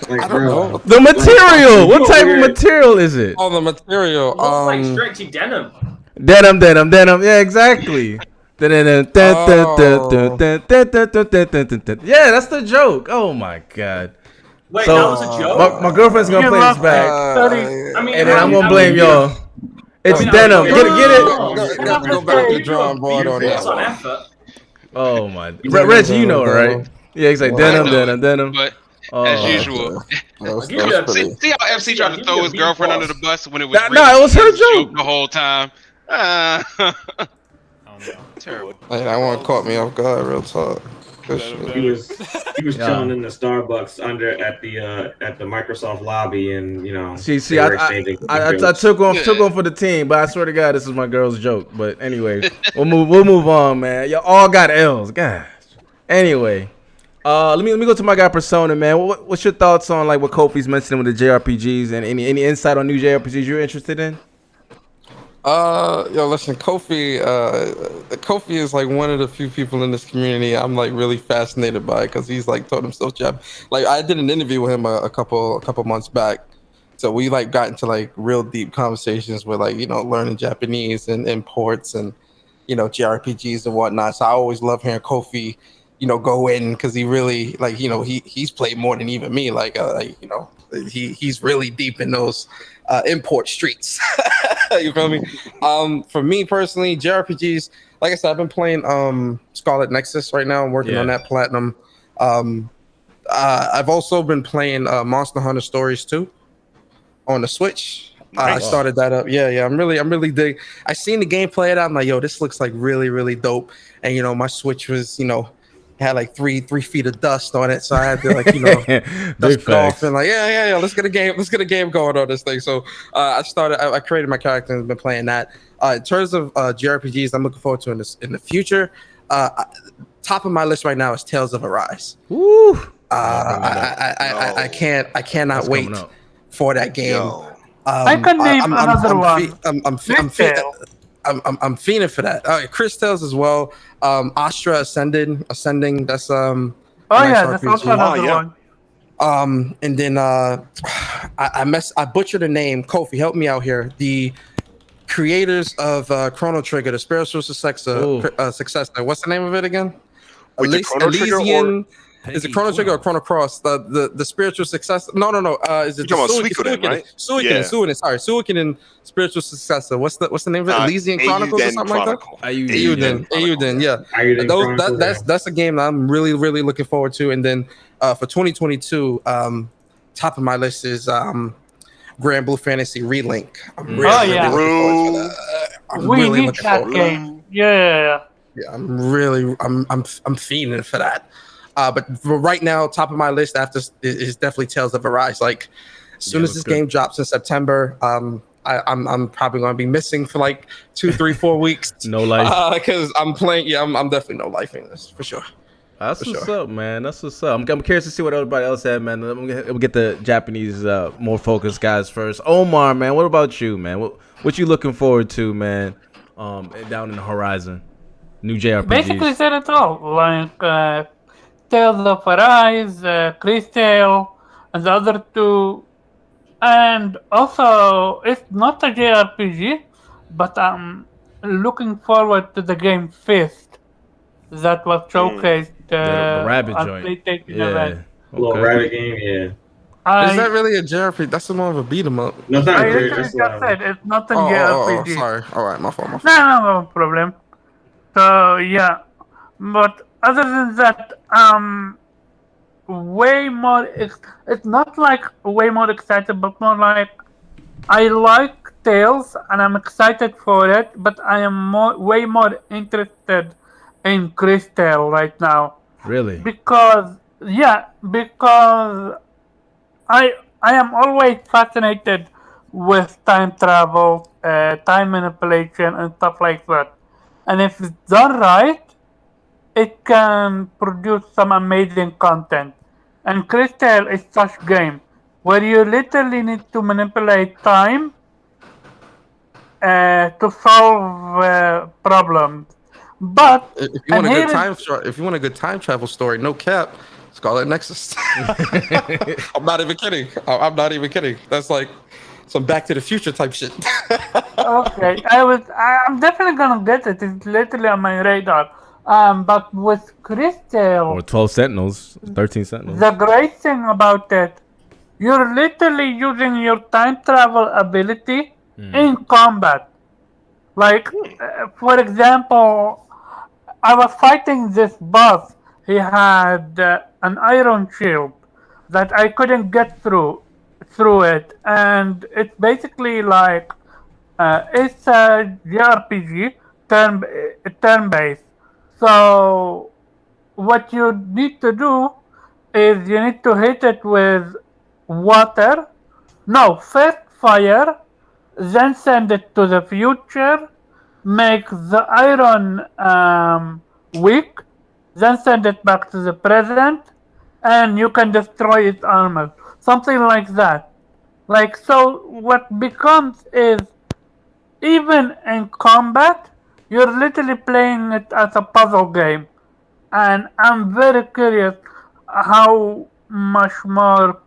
Like, bro. The material. What type of material is it? Oh, the material. It looks like stretchy denim. Denim. Yeah, exactly. Yeah, that's the joke. Oh my god. Wait, So, that was a joke? My girlfriend's gonna play this back, and then I'm gonna blame y'all. It's denim. Get it? Go back to the drawing board on That's on that. effort. Oh my. Reggie, you know it, right? Yeah, he's like denim. But as usual, see how FC tried to throw his girlfriend under the bus when it was it was her joke the whole time. Terrible. That one caught me off guard, real talk. He was chilling in the Starbucks at the Microsoft lobby, and See, I took on for the team, but I swear to God, this is my girl's joke. But anyway, we'll move on, man. Y'all all got L's, gosh. Anyway, let me go to my guy Persona, man. What's your thoughts on like what Kofi's mentioning with the JRPGs and any insight on new JRPGs you're interested in? Listen, Kofi is like one of the few people in this community I'm like really fascinated by, because he's like taught himself Jap. Like I did an interview with him a couple months back, so we like got into like real deep conversations with like learning Japanese and imports and JRPGs and whatnot. So I always love hearing Kofi go in, because he really like he's played more than even me. He's really deep in those import streets. You feel me? For me personally, JRPGs, like I said, I've been playing Scarlet Nexus right now. I'm working on that platinum. I've also been playing Monster Hunter Stories 2 on the Switch. I started that up. Yeah. I'm really dig. I seen the gameplay and I'm like, yo, this looks like really, really dope. And my Switch was, had like 3 feet of dust on it, so I had to like dust it off and like yeah let's get a game going on this thing. So I created my character and been playing that. In terms of JRPGs I'm looking forward to in the future, top of my list right now is Tales of Arise. Woo! I cannot wait for that game. I can name another one. I'm fiending for that. Chris Tales as well. Astra Ascending. That's that's also another one. And then I butchered the name. Kofi, help me out here. The creators of Chrono Trigger, the spiritual successor. What's the name of it again? Elysian. Is it Chrono Trigger or Chrono Cross? The spiritual successor? No. Is it Suikoden, right? Suikoden. Sorry, Suikoden spiritual successor. What's the name of it? Elysian Chronicles or something like that? Ayuden. Yeah. That's a game that I'm really, really looking forward to. And then for 2022, top of my list is Grand Blue Fantasy Relink. I'm really looking forward to that. We need that game. Yeah. Yeah, I'm fiending for that. But for right now, top of my list after is definitely Tales of Arise. Like, as soon as this game drops in September, I'm probably going to be missing for like 2, 3, 4 weeks. No life, because I'm playing. Yeah, I'm definitely no lifing this for sure. That's what's up, man. That's what's up. I'm curious to see what everybody else had, man. We'll get the Japanese, more focused guys first. Omar, man, what about you, man? What you looking forward to, man? Down in the horizon, new JRPGs. Basically said it all. Like Tales of Arise, Crystal, and the other two. And also, it's not a JRPG, but I'm looking forward to the game Fist that was showcased. The rabbit joint. Little rabbit game, Is that really a JRPG? That's more of a beat 'em up. No, it's not. It's not a JRPG. Sorry. All right, my fault. No problem. So yeah, but other than that, way more. It's not like way more excited, but more like I like Tales and I'm excited for it, but I am way more interested in Crystal right now. Really? Because I am always fascinated with time travel, time manipulation, and stuff like that. And if it's done right, it can produce some amazing content. And Crystal is such game where you literally need to manipulate time to solve problems. But If you and want a good here is time, if you want a good time travel story, no cap, Scarlet Nexus. I'm not even kidding. I'm not even kidding. That's like some Back to the Future type shit. okay. I'm definitely gonna get it. It's literally on my radar. But with Or Crystal, 12 Sentinels, 13 Sentinels. the great thing about it, you're literally using your time travel ability in combat. Like, for example, I was fighting this boss. He had an iron shield that I couldn't get through it, and it's basically like it's a JRPG turn based. So what you need to do is you need to hit it with water. No, first fire, then send it to the future, make the iron weak, then send it back to the present, and you can destroy its armor. Something like that. Like, so what becomes is, even in combat, you're literally playing it as a puzzle game. And I'm very curious how much more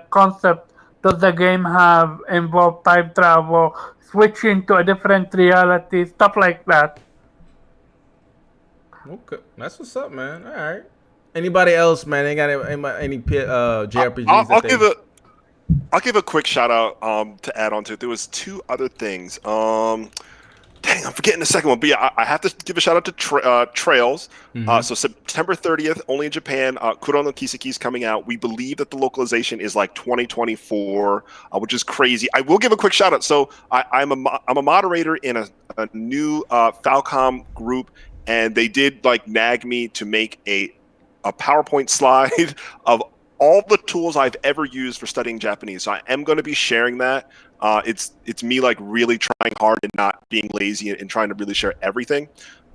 concept does the game have involve time travel, switching to a different reality, stuff like that. Okay, that's what's up, man. All right. Anybody else, man? Ain't got any JRPGs? I'll give a quick shout out to add on to it. There was two other things. Dang, I'm forgetting the second one. But yeah, I have to give a shout out to Trails. So September 30th, only in Japan. Kuro no Kiseki is coming out. We believe that the localization is like 2024, which is crazy. I will give a quick shout out. So I'm a moderator in a new Falcom group, and they did like nag me to make a PowerPoint slide of all the tools I've ever used for studying Japanese. So I am going to be sharing that. It's me like really trying hard and not being lazy and trying to really share everything.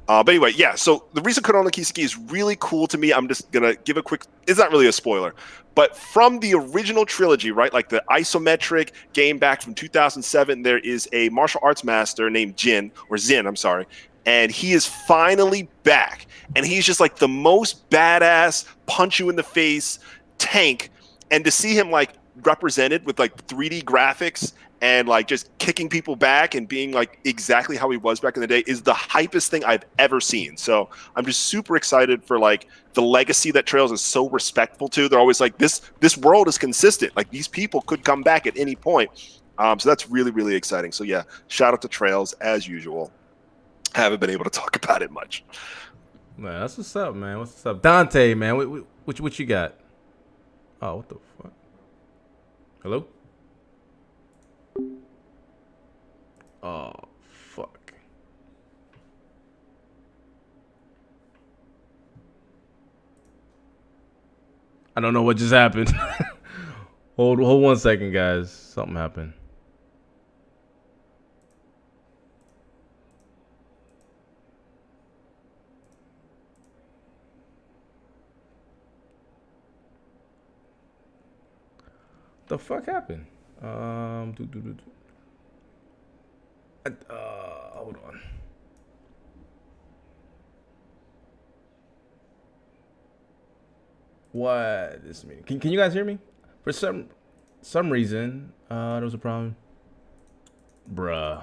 But anyway, yeah. So the reason Kuro no Kiseki is really cool to me, I'm just gonna give a quick. It's not really a spoiler, but from the original trilogy, right? Like the isometric game back from 2007, there is a martial arts master named Jin, I'm sorry. And he is finally back, and he's just like the most badass, punch you in the face tank. And to see him like represented with like 3D graphics and like just kicking people back and being like exactly how he was back in the day is the hypest thing I've ever seen. So I'm just super excited for like the legacy that Trails is so respectful to. They're always like, this world is consistent. Like these people could come back at any point. So that's really, really exciting. So yeah, shout out to Trails as usual. Haven't been able to talk about it much. Man, that's what's up, man. What's up, Dante? Man, what you got? Oh, what the fuck? Hello? Oh, fuck. I don't know what just happened. hold 1 second, guys. Something happened. The fuck happened? Hold on. What this mean? Can you guys hear me? For some reason, there was a problem. Bruh.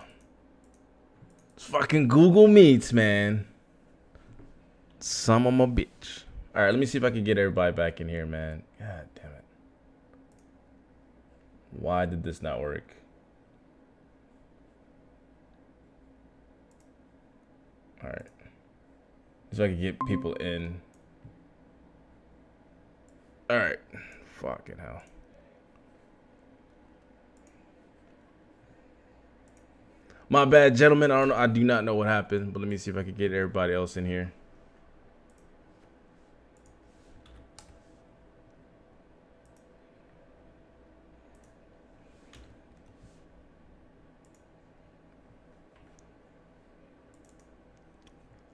It's fucking Google Meets, man. Some of my bitch. All right, let me see if I can get everybody back in here, man. God damn it. Why did this not work? All right. So I can get people in. All right. Fucking hell. My bad, gentlemen. I do not know what happened, but let me see if I can get everybody else in here.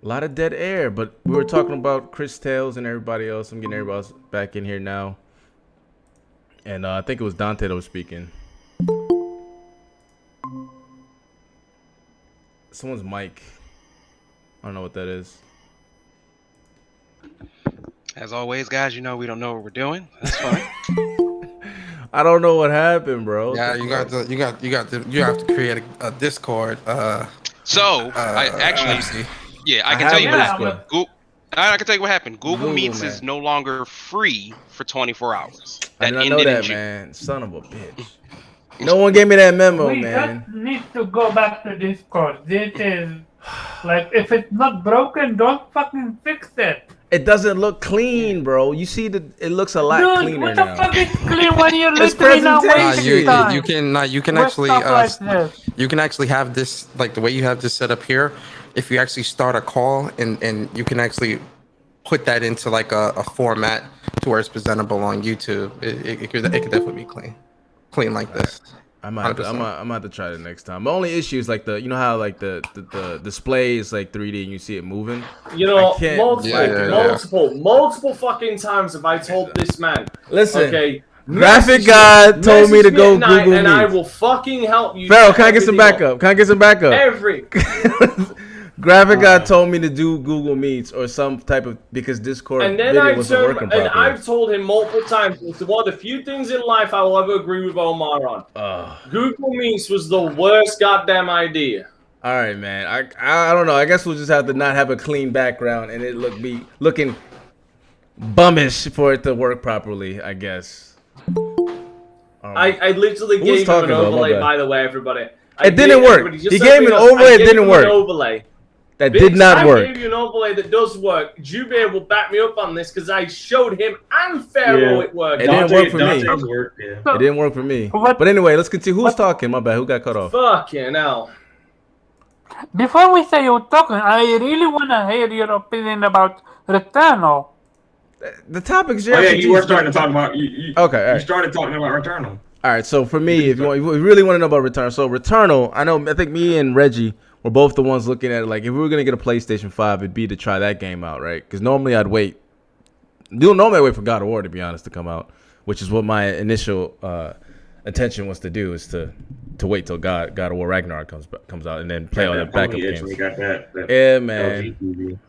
A lot of dead air, but we were talking about Chris Tales and everybody else. I'm getting everybody else back in here now. And I think it was Dante that was speaking. Someone's mic. I don't know what that is. As always, guys, you know we don't know what we're doing. That's fine. I don't know what happened, bro. Yeah, you have to create a Discord. I can tell you what happened. I can tell you what happened. Google Meets is no longer free for 24 hours. I didn't know that, man. Son of a bitch. No one gave me that memo, man. We just need to go back to Discord. This is like, if it's not broken, don't fucking fix it. It doesn't look clean, bro. You see it looks a lot cleaner what now. the fuck is clean when you're literally not wasting time? You can actually you can actually have this, like the way you have this set up here. If you actually start a call and you can actually put that into like a format to where it's presentable on YouTube, it could definitely be clean like this. I'm about to try it next time. The only issue is like you know how like the display is like 3D and you see it moving. You know, multiple fucking times have I told this man. Listen, okay, Graphic God told me to go Google Meet. And I will fucking help you. Pharaoh, can I get some backup? Every. Graphic God told me to do Google Meets or some type of, because Discord video wasn't working properly. And I've told him multiple times, it's one of the few things in life I will ever agree with Omar on. Google Meets was the worst goddamn idea. All right, man. I don't know. I guess we'll just have to not have a clean background and it be looking bummish for it to work properly, I guess. I literally gave him an overlay, by the way, everybody. It didn't work. He gave me an overlay, it didn't work. That did not work. I gave you an overlay that does work. Jubei will back me up on this because I showed him and Pharaoh it worked. It didn't work for me. It didn't work for me. But anyway, let's continue. Who was talking? My bad. Who got cut off? Fucking hell. Before we say you're talking, I really want to hear your opinion about Returnal. The topic's JRPG. Oh yeah, you were starting to talk about. You started talking about Returnal. All right, so for me, if you really want to know about Returnal, so Returnal, I think me and Reggie were both the ones looking at it. Like, if we were gonna get a PlayStation 5, it'd be to try that game out, right? Because normally I'd wait. Normally I wait for God of War, to be honest, to come out, which is what my initial intention was to do, is to wait till God of War Ragnarok comes out and then play all the backup games. Yeah, man.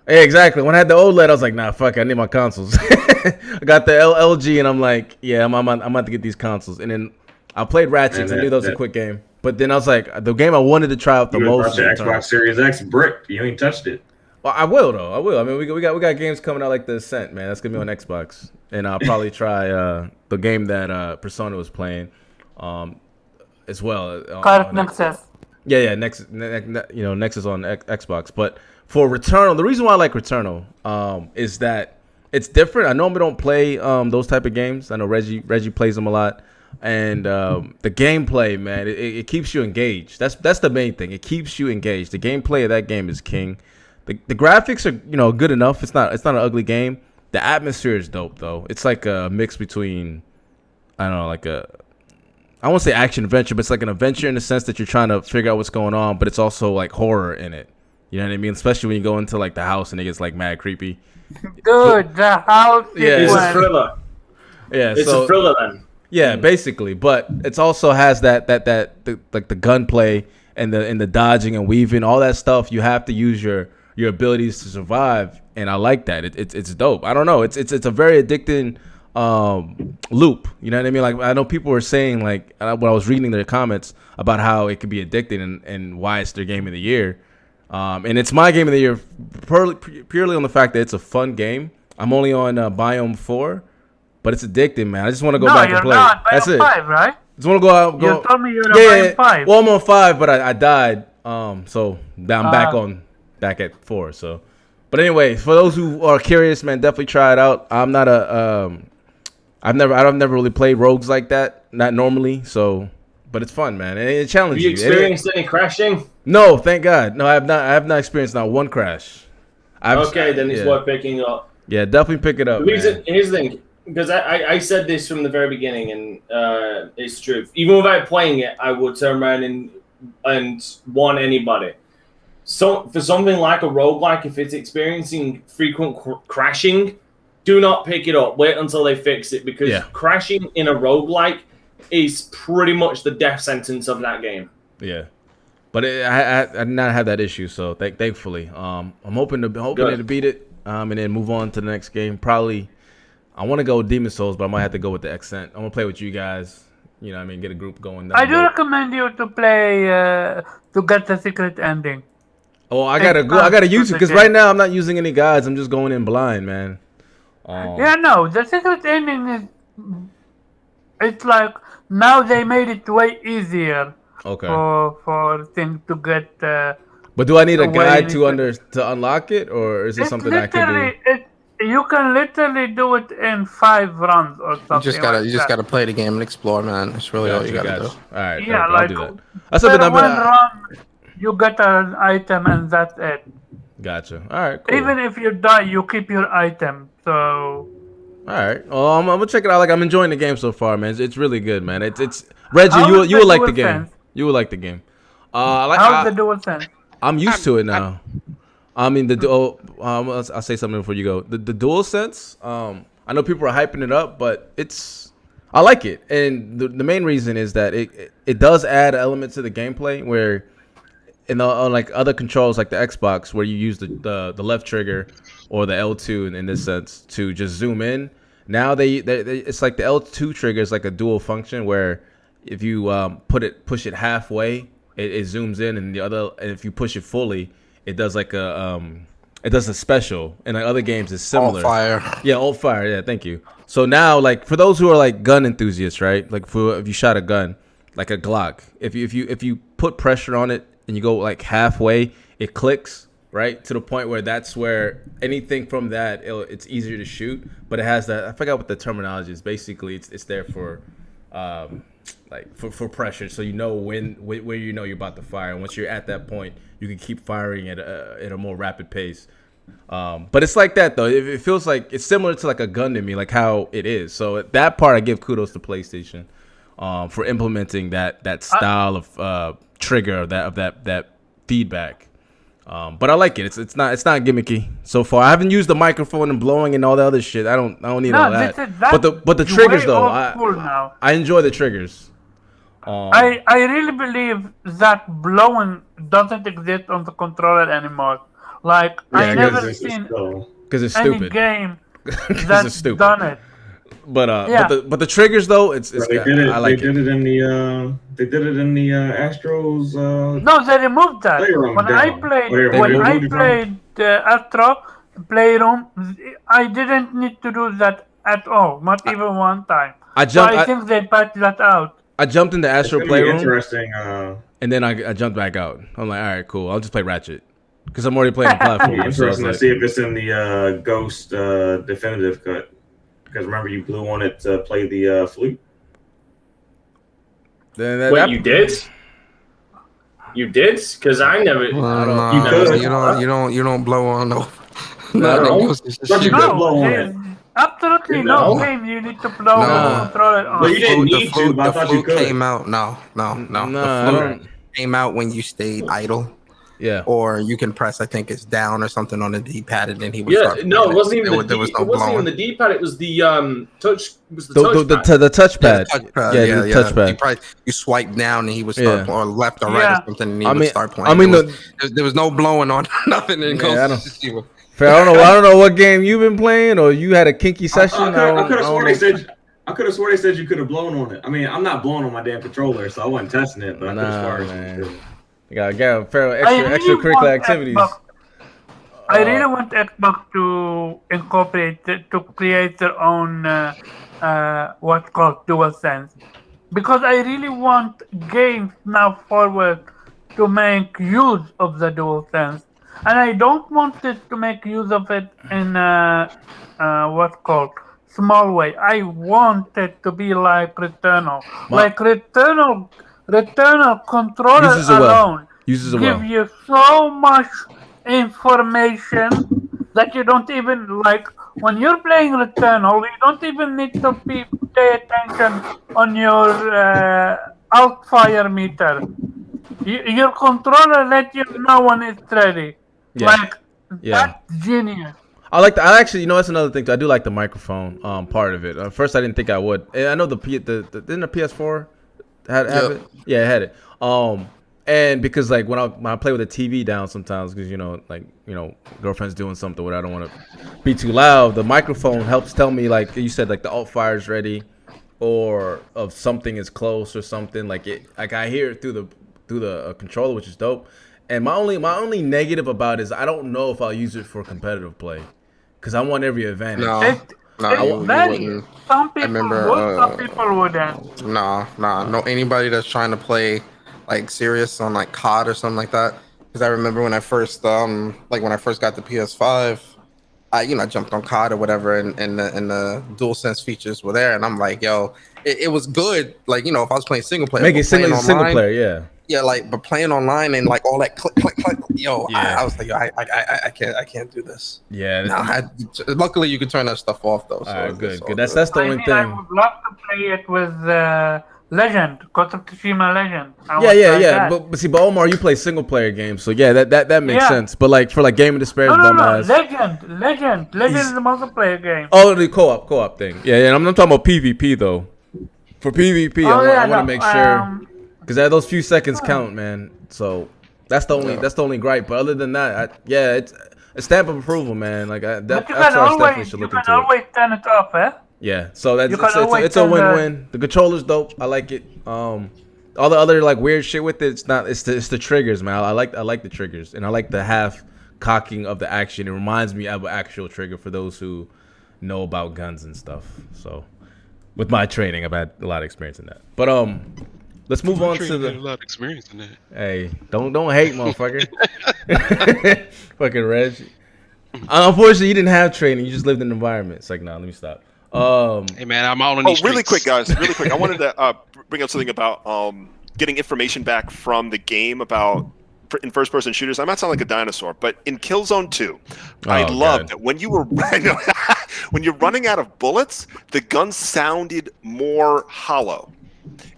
Yeah, exactly. When I had the OLED, I was like, nah, fuck, I need my consoles. I got the LG, and I'm like, yeah, I'm about to get these consoles, and then I played Ratchet. I knew that was a quick game. But then I was like, the game I wanted to try out the most. You Xbox Series X brick. You ain't touched it. Well, I will though. I will. I mean, we got games coming out like the Ascent, man. That's gonna be on Xbox, and I'll probably try the game that Persona was playing, as well. Nexus. Yeah, Nexus. Nexus on Xbox. But for Returnal, the reason why I like Returnal, is that it's different. I normally don't play those type of games. I know Reggie plays them a lot. And the gameplay, man, it keeps you engaged. That's the main thing. It keeps you engaged. The gameplay of that game is king. The graphics are good enough. It's not an ugly game. The atmosphere is dope though. It's like a mix between, I don't know, like I won't say action adventure, but it's like an adventure in the sense that you're trying to figure out what's going on, but it's also like horror in it. You know what I mean? Especially when you go into like the house and it gets like mad creepy. Dude, the house. Yeah, it's a thriller. Yeah, it's a thriller then. Yeah, basically, but it also has that like the gunplay and the dodging and weaving, all that stuff. You have to use your abilities to survive, and I like that. It's dope. I don't know. It's a very addicting loop. You know what I mean? Like, I know people were saying, like, when I was reading their comments about how it could be addicting and why it's their game of the year. And it's my game of the year purely on the fact that it's a fun game. I'm only on Biome 4. But it's addicting, man. I just want to go back and play. That's it. 5, right? Just want to go out. You told me you're on 5. Well, I'm on 5, but I died. So now I'm back at 4. So, but anyway, for those who are curious, man, definitely try it out. I'm not I've never really played rogues like that, not normally. So, but it's fun, man. And it challenges you. Have you experienced any crashing? No, thank God. No, I have not experienced not one crash. Then it's worth picking up. Yeah, definitee pick it up. Here's the thing. Because I said this from the very beginning, and it's true. Even without playing it, I would turn around and warn anybody. So for something like a roguelike, if it's experiencing frequent crashing, do not pick it up. Wait until they fix it, because crashing in a roguelike is pretty much the death sentence of that game. Yeah. But I did not have that issue, so thankfully. I'm hoping to beat it and then move on to the next game. Probably, I want to go with Demon Souls, but I might have to go with the Accent. I'm going to play with you guys. You know what I mean? Get a group going. I do recommend you to play, to get the secret ending. Oh, I gotta use it, because right now I'm not using any guides. I'm just going in blind, man. Yeah, no, the secret ending is... It's like, now they made it way easier. Okay. For things to get. But do I need a guide to unlock it, or is it something I can do? You can literally do it in 5 runs or something. You just gotta play the game and explore, man. That's really all you gotta do. All right. Yeah, I'll do that. That's something I've been. Run, you get an item and that's it. Gotcha. All right. Cool. Even if you die, you keep your item. So. All right. Well, I'm gonna check it out. Like, I'm enjoying the game so far, man. It's really good, man. It's Reggie. You will like the game. You will like the game. How's the DualSense? I'm used to it now. I mean, I'll say something before you go. The DualSense, I know people are hyping it up, but I like it. And the main reason is that it does add elements to the gameplay where in like other controls like the Xbox, where you use the left trigger or the L2 in this sense to just zoom in. Now it's like the L2 trigger is like a dual function where if you push it halfway, it zooms in, and if you push it fully, it does like it does a special. And like other games, it's similar. Alt fire. Yeah, alt fire. Yeah, thank you. So now, like for those who are like gun enthusiasts, right? Like if you shot a gun, like a Glock, if you put pressure on it and you go like halfway, it clicks right to the point where that's where anything from that it's easier to shoot. But it has that, I forgot what the terminology is. Basically, it's there for like for pressure, so you know where you know you're about to fire, and once you're at that point, you can keep firing at a more rapid pace. But it's like that though. It feels like it's similar to like a gun to me, like how it is. So that part, I give kudos to PlayStation for implementing that style of trigger of that feedback. But I like it. It's not gimmicky so far. I haven't used the microphone and blowing and all the other shit. I don't need all that. But the triggers though, I enjoy the triggers. I really believe that blowing doesn't exist on the controller anymore. Like I never seen any game that's done it. But the triggers though, it's they did it. They did it in the Astros. No, they removed that. When I played Astro Playroom, I didn't need to do that at all, not even one time. I think they patched that out. I jumped in the Astro Playroom. Interesting. And then I jumped back out. I'm like, all right, cool. I'll just play Ratchet because I'm already playing the platform. Interesting to see if it's in the Ghost definitive cut. Because remember, you blew on it to play the flute. Wait, you did? You did? Because I never. You don't blow on no. No, but you could blow on it. Absolutely no game you need to blow on the controller on. Well, you didn't need to, but I thought you could. Came out. No. The flute came out when you stayed idle. Yeah. Or you can press, I think it's down or something on the D-pad, and then he would start. No, it wasn't even the D-pad. It was the touch. It was the touchpad. The touchpad. Yeah, the touchpad. You swipe down, and he would start, or left or right or something, and he would start playing. I mean, there was no blowing on nothing. I don't know what game you've been playing, or you had a kinky session. I could have sworn they said you could have blown on it. I mean, I'm not blowing on my damn controller, so I wasn't testing it, but I could have sworn. You gotta get extracurricular activities. I really want Xbox to incorporate to create their own what's called DualSense, because I really want games now forward to make use of the DualSense, and I don't want it to make use of it in what's called small way. I want it to be like Returnal, Returnal controller alone give you so much information that you don't even like. When you're playing Returnal, you don't even need to pay attention on your outfire meter. Your controller let you know when it's ready. Yeah. Like Yeah. that's genius. I actually, that's another thing too. I do like the microphone part of it. First, I didn't think I would. And I know didn't the PS4 have it? Yeah, it had it. And because like when I play with the TV down sometimes, because girlfriend's doing something where I don't want to be too loud. The microphone helps tell me, like you said, like the alt fire's ready, or if something is close or something. Like I hear it through the controller, which is dope. And my only negative about it is I don't know if I'll use it for competitive play. Because I want every advantage. No, some people would, some people wouldn't. No. Anybody that's trying to play like serious on like COD or something like that. Because I remember when I first got the PS5, I jumped on COD or whatever, and the DualSense features were there, and I'm like, yo, it was good. Like if I was playing single player, make it single player, yeah. Yeah, but playing online and like all that click, yo, yeah. I was like, yo, I can't do this. Yeah. Luckily, you can turn that stuff off though. So all right, good. That's the only thing. I would love to play it with Legend, Ghost of Tsushima Legend. Yeah. But Omar, you play single player games, so yeah, that makes sense. But like for like Game of Despair, no, Legend is the multiplayer game. Oh, the co-op thing. Yeah. I'm talking about PvP though. For PvP, I want to make sure. Because those few seconds count, man. So that's the only gripe. But other than that, it's a stamp of approval, man. Like definitely should look into it. You can always turn it off, eh? Yeah. So it's a win-win. The controller's dope. I like it. All the other like weird shit with it, it's the triggers, man. I like the triggers, and I like the half cocking of the action. It reminds me of an actual trigger for those who know about guns and stuff. So with my training, I've had a lot of experience in that. But let's move on to the. A lot of experience in that. Hey, don't hate, motherfucker. Fucking Reg. Unfortunately, you didn't have training. You just lived in the environment. It's like, let me stop. Hey man, I'm all in these really quick, guys. Really quick. I wanted to bring up something about getting information back from the game about in first-person shooters. I might sound like a dinosaur, but in Killzone 2, I loved that when you were when you're running out of bullets, the gun sounded more hollow.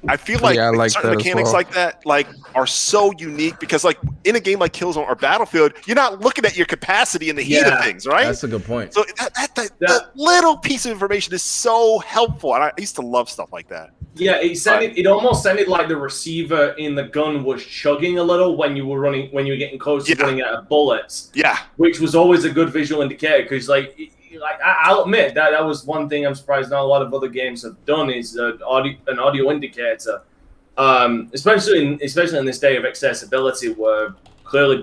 I feel like certain mechanics like that are so unique because like in a game like Killzone or Battlefield, you're not looking at your capacity in the heat of things, right? That's a good point. So that little piece of information is so helpful, and I used to love stuff like that. Yeah, it almost sounded like the receiver in the gun was chugging a little when you were getting close to running out of bullets. Yeah, which was always a good visual indicator because I'll admit that was one thing I'm surprised not a lot of other games have done is an audio indicator, especially in this day of accessibility where clearly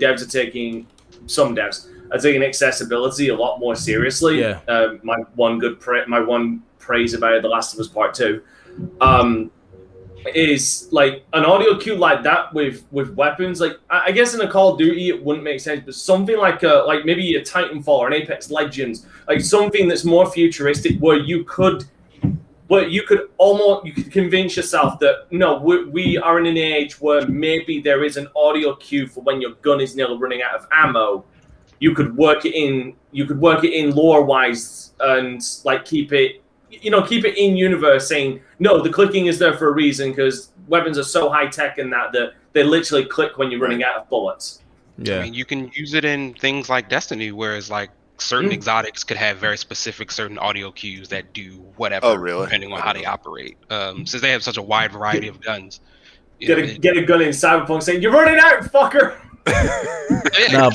some devs are taking accessibility a lot more seriously. Yeah. My one praise about The Last of Us Part 2 is like an audio cue like that with weapons. Like I guess in a Call of Duty it wouldn't make sense, but something like maybe a Titanfall or an Apex Legends, like something that's more futuristic where you could convince yourself that no, we are in an age where maybe there is an audio cue for when your gun is nearly running out of ammo. You could work it in lore wise and like keep it in universe, saying no, the clicking is there for a reason because weapons are so high tech and that they literally click when you're running out of bullets. Yeah, I mean, you can use it in things like Destiny, whereas like certain exotics could have very specific certain audio cues that do whatever, depending on how they operate. Since they have such a wide variety of guns. Get a gun in Cyberpunk saying you're running out, fucker.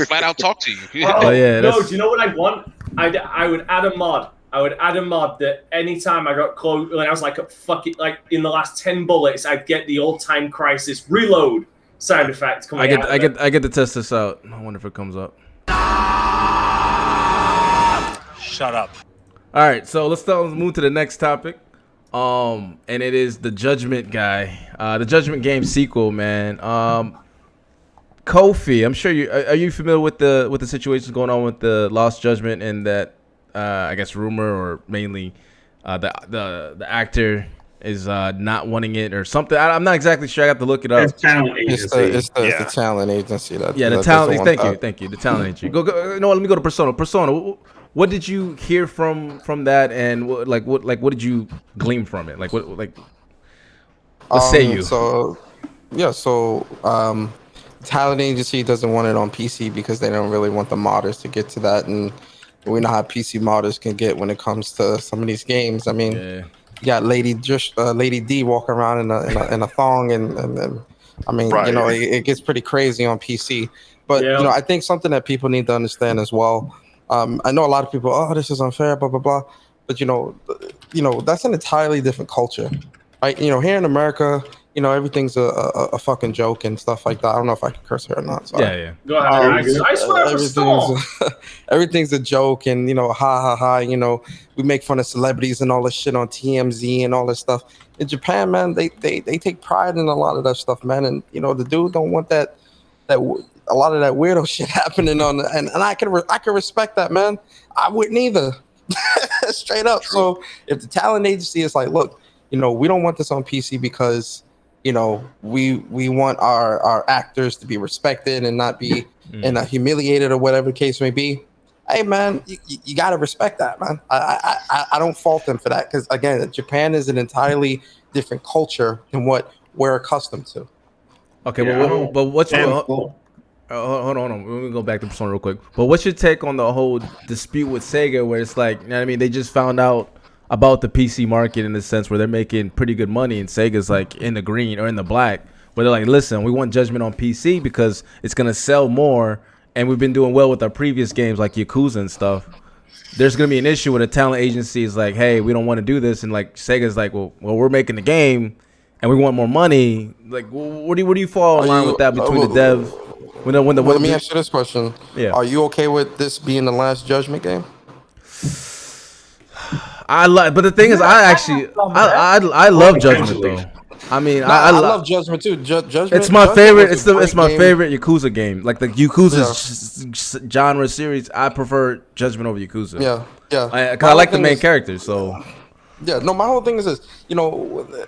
Flat out talk to you. Do you know what I'd want? I would add a mod. That anytime I got close, when I was like, fuck it, like in the last 10 bullets, I'd get the old-time crisis reload sound effect coming out. I get to test this out. I wonder if it comes up. Shut up. All right, so let's move to the next topic. And it is the Judgment guy, the Judgment game sequel, man. Kofi, I'm sure are you familiar with the situations going on with the Lost Judgment and that I guess rumor or mainly the actor is not wanting it or something. I'm not exactly sure. I have to look it up. It's the talent agency. The talent. Thank you. The talent agency. Go. Let me go to Persona. Persona. What did you hear from that, and what did you glean from it? What say you? So Yeah, so talent agency doesn't want it on PC because they don't really want the modders to get to that, and we know how PC modders can get when it comes to some of these games. I mean, you got Lady D walking around in a thong, and I mean, Right. you know, it gets pretty crazy on PC. But you know, I think something that people need to understand as well. I know a lot of people, oh, this is unfair, blah blah blah, but you know, that's an entirely different culture, right? You know, here in America, you know, everything's a fucking joke and stuff like that. I don't know if I can curse here or not. Sorry. Yeah. Go ahead. I swear for Storm. Everything's a joke, and you know, ha ha ha. You know, we make fun of celebrities and all this shit on TMZ and all this stuff. In Japan, man, they take pride in a lot of that stuff, man. And you know, the dude don't want that a lot of that weirdo shit happening on, and I can respect that, man. I wouldn't either, straight up. So if the talent agency is like, look, you know, we don't want this on PC because, you know, we want our actors to be respected and not be humiliated or whatever the case may be. Hey, man, you got to respect that, man. I don't fault them for that because, again, Japan is an entirely different culture than what we're accustomed to. Okay, but what's your... hold on. Let me go back to Persona real quick. But what's your take on the whole dispute with Sega where it's like, you know what I mean, they just found out about the PC market in the sense where they're making pretty good money and Sega's like in the green or in the black, where they're like, listen, we want Judgment on PC because it's going to sell more and we've been doing well with our previous games like Yakuza and stuff. There's going to be an issue when a talent agency is like, hey, we don't want to do this. And like Sega's like, well, we're making the game and we want more money. Like, where do you fall in line with that between the dev? Let me ask you this question. Yeah. Are you okay with this being the last Judgment game? But the thing is, I love Judgment though. I mean, I love Judgment too. Judgment. It's my favorite. It's my favorite Yakuza game. Like the Yakuza genre series, I prefer Judgment over Yakuza. Yeah. Because I like the main characters. So. Yeah. No, my whole thing is this. You know,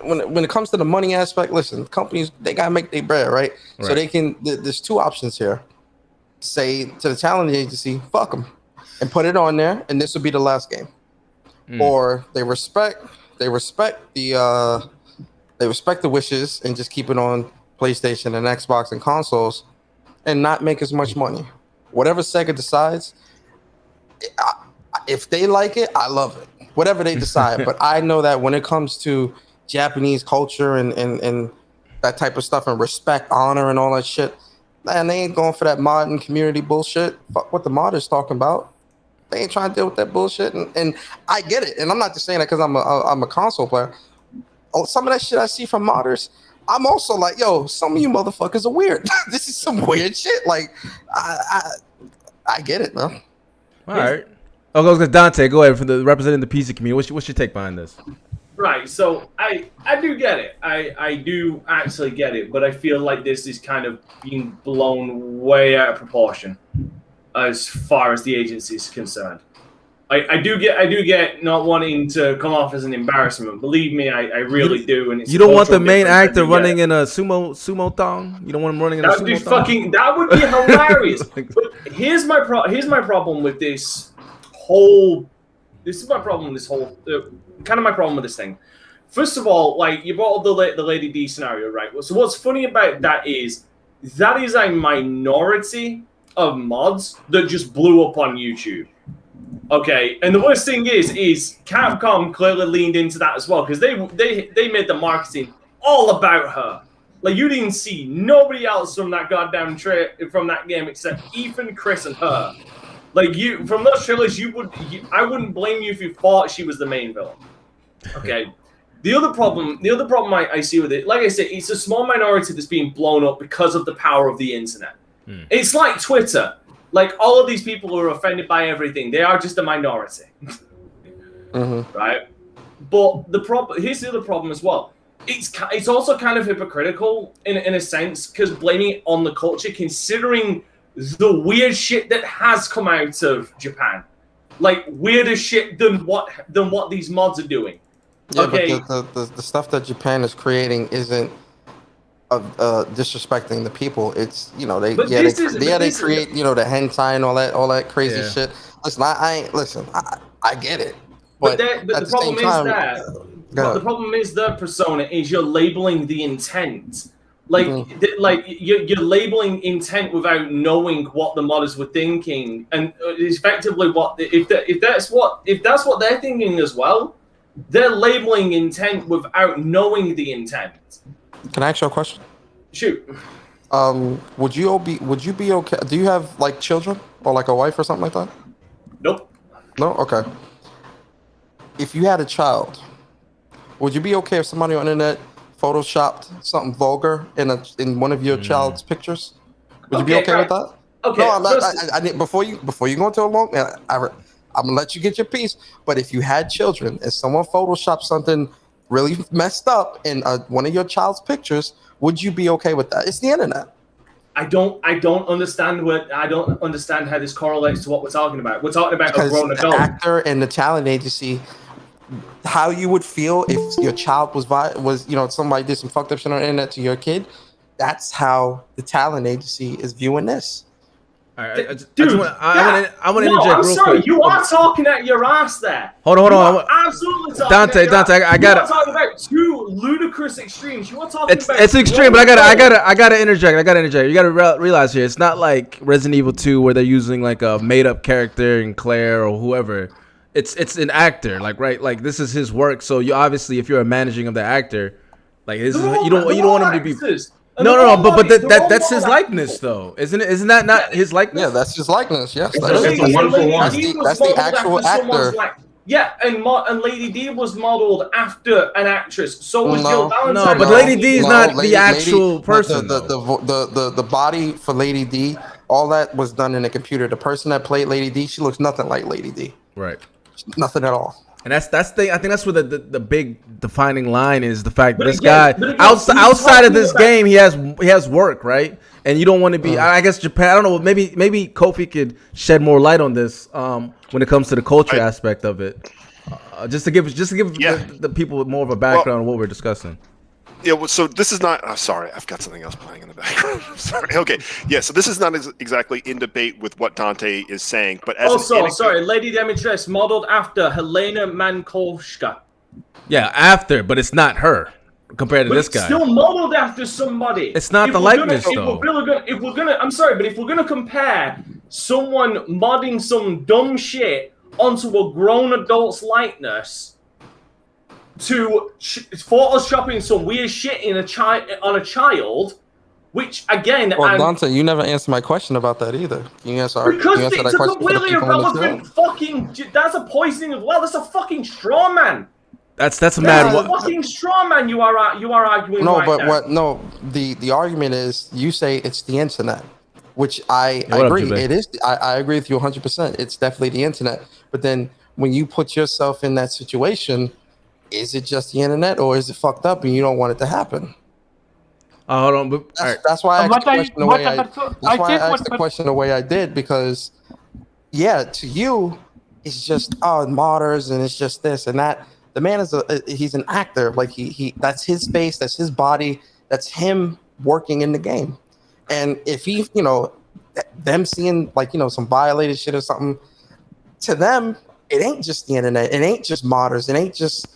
when it comes to the money aspect, listen, companies, they gotta make their bread, right? So they can. There's two options here. Say to the talent agency, fuck them, and put it on there, and this will be the last game. Or they respect the wishes and just keep it on PlayStation and Xbox and consoles and not make as much money. Whatever Sega decides, if they like it, I love it. Whatever they decide. But I know that when it comes to Japanese culture and that type of stuff and respect, honor, and all that shit, man, they ain't going for that modern community bullshit. Fuck what the modders talking about. They ain't trying to deal with that bullshit, and I get it. And I'm not just saying that because I'm a console player. Some of that shit I see from modders, I'm also like, yo, some of you motherfuckers are weird. This is some weird shit. Like, I get it, man. All right. Okay, Dante, go ahead. Representing the PC community, what's your take behind this? Right. So I do get it. I do actually get it, but I feel like this is kind of being blown way out of proportion as far as the agency is concerned. I do get not wanting to come off as an embarrassment. Believe me, I really do. And it's you don't want the main actor running in a sumo thong. You don't want him running in a sumo thong. That would be hilarious. But here's my problem with this whole. This is my problem with this whole. Kind of my problem with this thing. First of all, like you brought up the Lady D scenario, right? So what's funny about that is a minority of mods that just blew up on YouTube. Okay, and the worst thing is Capcom clearly leaned into that as well because they made the marketing all about her. Like you didn't see nobody else from that goddamn from that game except Ethan, Chris, and her. Like you from those trailers, I wouldn't blame you if you thought she was the main villain. Okay. The other problem I see with it, like I said, it's a small minority that's being blown up because of the power of the internet. It's like Twitter. Like, all of these people who are offended by everything, they are just a minority. Right? But here's the other problem as well. It's also kind of hypocritical in a sense, because blaming it on the culture, considering the weird shit that has come out of Japan. Like, weirder shit than what these mods are doing. Yeah, okay. But the stuff that Japan is creating isn't disrespecting the people. It's, you know, they create, you know, the hentai and all that crazy shit. Listen, I get it. But the problem is that the problem is the persona is you're labeling the intent Like, like you're labeling intent without knowing what the modders were thinking, and effectively, if that's what they're thinking as well, they're labeling intent without knowing the intent. Can I ask you a question? Shoot. Would you be okay? Do you have like children or like a wife or something like that? Nope. No. Okay. If you had a child, would you be okay if somebody on the internet photoshopped something vulgar in one of your child's pictures? Would you be okay with that? Okay. No, I'm not. I need before you go into a long. I'm gonna let you get your piece. But if you had children and someone photoshopped something really messed up in one of your child's pictures, would you be okay with that? It's the internet. I don't understand how this correlates to what we're talking about. We're talking about a grown adult. The actor and the talent agency, how you would feel if your child was somebody did some fucked up shit on the internet to your kid. That's how the talent agency is viewing this. All right, I want to interject real quick. You are talking at your ass there. Hold on. Absolutely talking. Dante, I got it. You are talking about two ludicrous extremes. You are talking about. It's extreme, but I gotta interject. You gotta realize here, it's not like Resident Evil 2 where they're using like a made up character in Claire or whoever. It's an actor, like this is his work. So you obviously, if you're a managing of the actor, like this is, you don't want him to be. No, but that's his likeness, though, isn't it? Isn't that not his likeness? Yeah, that's his likeness. Yes, that's a one-for-one. That's the actual actor. Yeah, and Lady D was modeled after an actress. So was Jill Valentine. No, but Lady D is not the actual person. The body for Lady D, all that was done in a computer. The person that played Lady D, she looks nothing like Lady D. Right. Nothing at all. And I think that's where the big defining line is, the fact that this guy outside of this game he has work, right? And you don't want to be. I guess Japan. I don't know. Maybe Kofi could shed more light on this when it comes to the culture aspect of it, just to give the people more of a background on what we're discussing. Yeah, well, so this is not. Oh, sorry, I've got something else playing in the background. I'm sorry. Okay, yeah. So this is not exactly in debate with what Dante is saying, but as sorry, Lady Demetress modeled after Helena Mankovska. Yeah, after, but it's not her compared to this guy. Still modeled after somebody. It's not the likeness, though. If we're gonna compare someone modding some dumb shit onto a grown adult's likeness to photoshopping some weird shit on a child, which again, Dante, you never answered my question about that either. Can you answer because it's a completely irrelevant fucking. That's a poisoning as well. That's a fucking straw man. That's a mad one. Fucking straw man. You are arguing. No, right but now. what? No, the argument is you say it's the internet, which I agree. It is. I agree with you 100%. It's definitely the internet. But then when you put yourself in that situation, is it just the internet, or is it fucked up and you don't want it to happen? Hold on, but that's why I asked the question the way I did, because to you it's just modders and it's just this and that. The man is he's an actor. Like he that's his face, that's his body, that's him working in the game. And if he, them seeing some violated shit or something, to them it ain't just the internet, it ain't just modders, it ain't just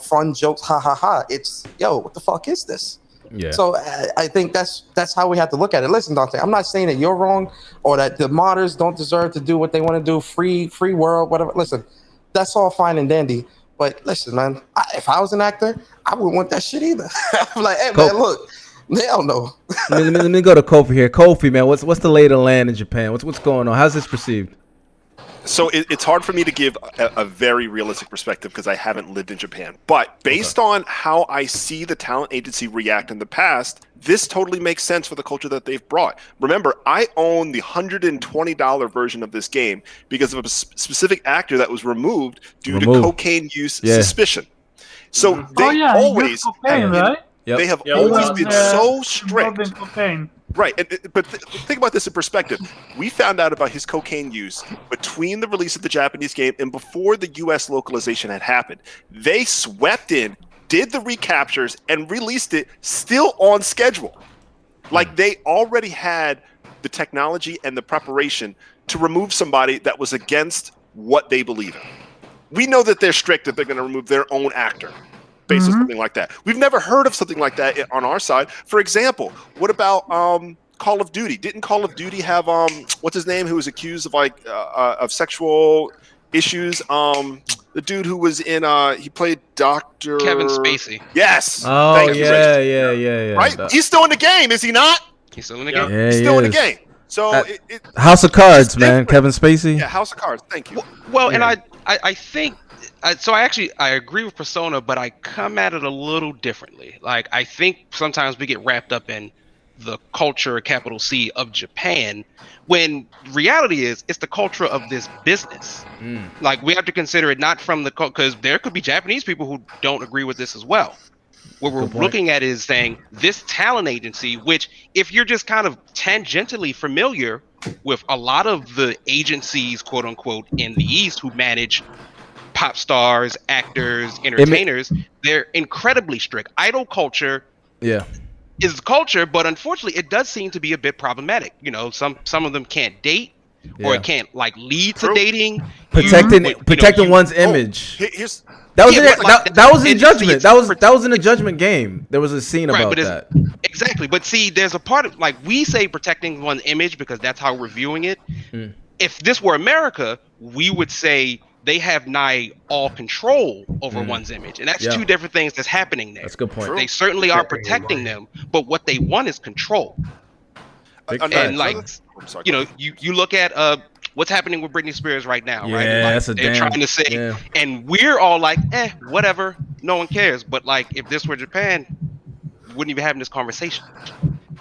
fun jokes, ha ha ha. It's what the fuck is this? Yeah. So I think that's how we have to look at it. Listen, Dante, I'm not saying that you're wrong or that the modders don't deserve to do what they want to do. Free world, whatever. Listen, that's all fine and dandy. But listen, man, if I was an actor, I wouldn't want that shit either. I'm like, hey, man, look, hell no. let me go to Kofi here. Kofi, man, what's the lay of the land in Japan? What's going on? How's this perceived? So it's hard for me to give a very realistic perspective because I haven't lived in Japan. But based on how I see the talent agency react in the past, this totally makes sense for the culture that they've brought. Remember, I own the $120 version of this game because of a specific actor that was removed due to cocaine use suspicion. So they always they have always been so strict. Right, but think about this in perspective. We found out about his cocaine use between the release of the Japanese game and before the U.S. localization had happened. They swept in, did the recaptures, and released it still on schedule. Like they already had the technology and the preparation to remove somebody that was against what they believe in. We know that they're strict, that they're going to remove their own actor. based on something like that. We've never heard of something like that on our side. For example, what about Call of Duty? Didn't Call of Duty have what's his name, who was accused of of sexual issues? The dude who was in he played Dr. Kevin Spacey. Yes. Oh yeah. Right? He's still in the game, is he not? He's still in the game. Yeah, He's still in the game. So House of Cards, man. Kevin Spacey. Yeah, House of Cards. Thank you. Well, and I think so. I agree with Persona, but I come at it a little differently. Like, I think sometimes we get wrapped up in the culture, capital C, of Japan, when reality is it's the culture of this business. Like, we have to consider it not from the because there could be Japanese people who don't agree with this as well. What we're looking at is saying this talent agency, which if you're just kind of tangentially familiar with a lot of the agencies, quote unquote, in the East who manage pop stars, actors, entertainers, they're incredibly strict. Idol culture is culture, but unfortunately it does seem to be a bit problematic. You know, some of them can't date or it can't like lead to dating. Protecting one's image. That was in Judgment. That was in a Judgment game. There was a scene about that. Exactly. But see, there's a part of like we say protecting one's image because that's how we're viewing it. If this were America, we would say they have nigh all control over one's image. And that's two different things that's happening there. That's a good point. They certainly are protecting them, but what they want is control. And like, you know, you look at what's happening with Britney Spears right now, right? Like, they're trying to say, and we're all like, whatever, no one cares. But like, if this were Japan, wouldn't even having this conversation.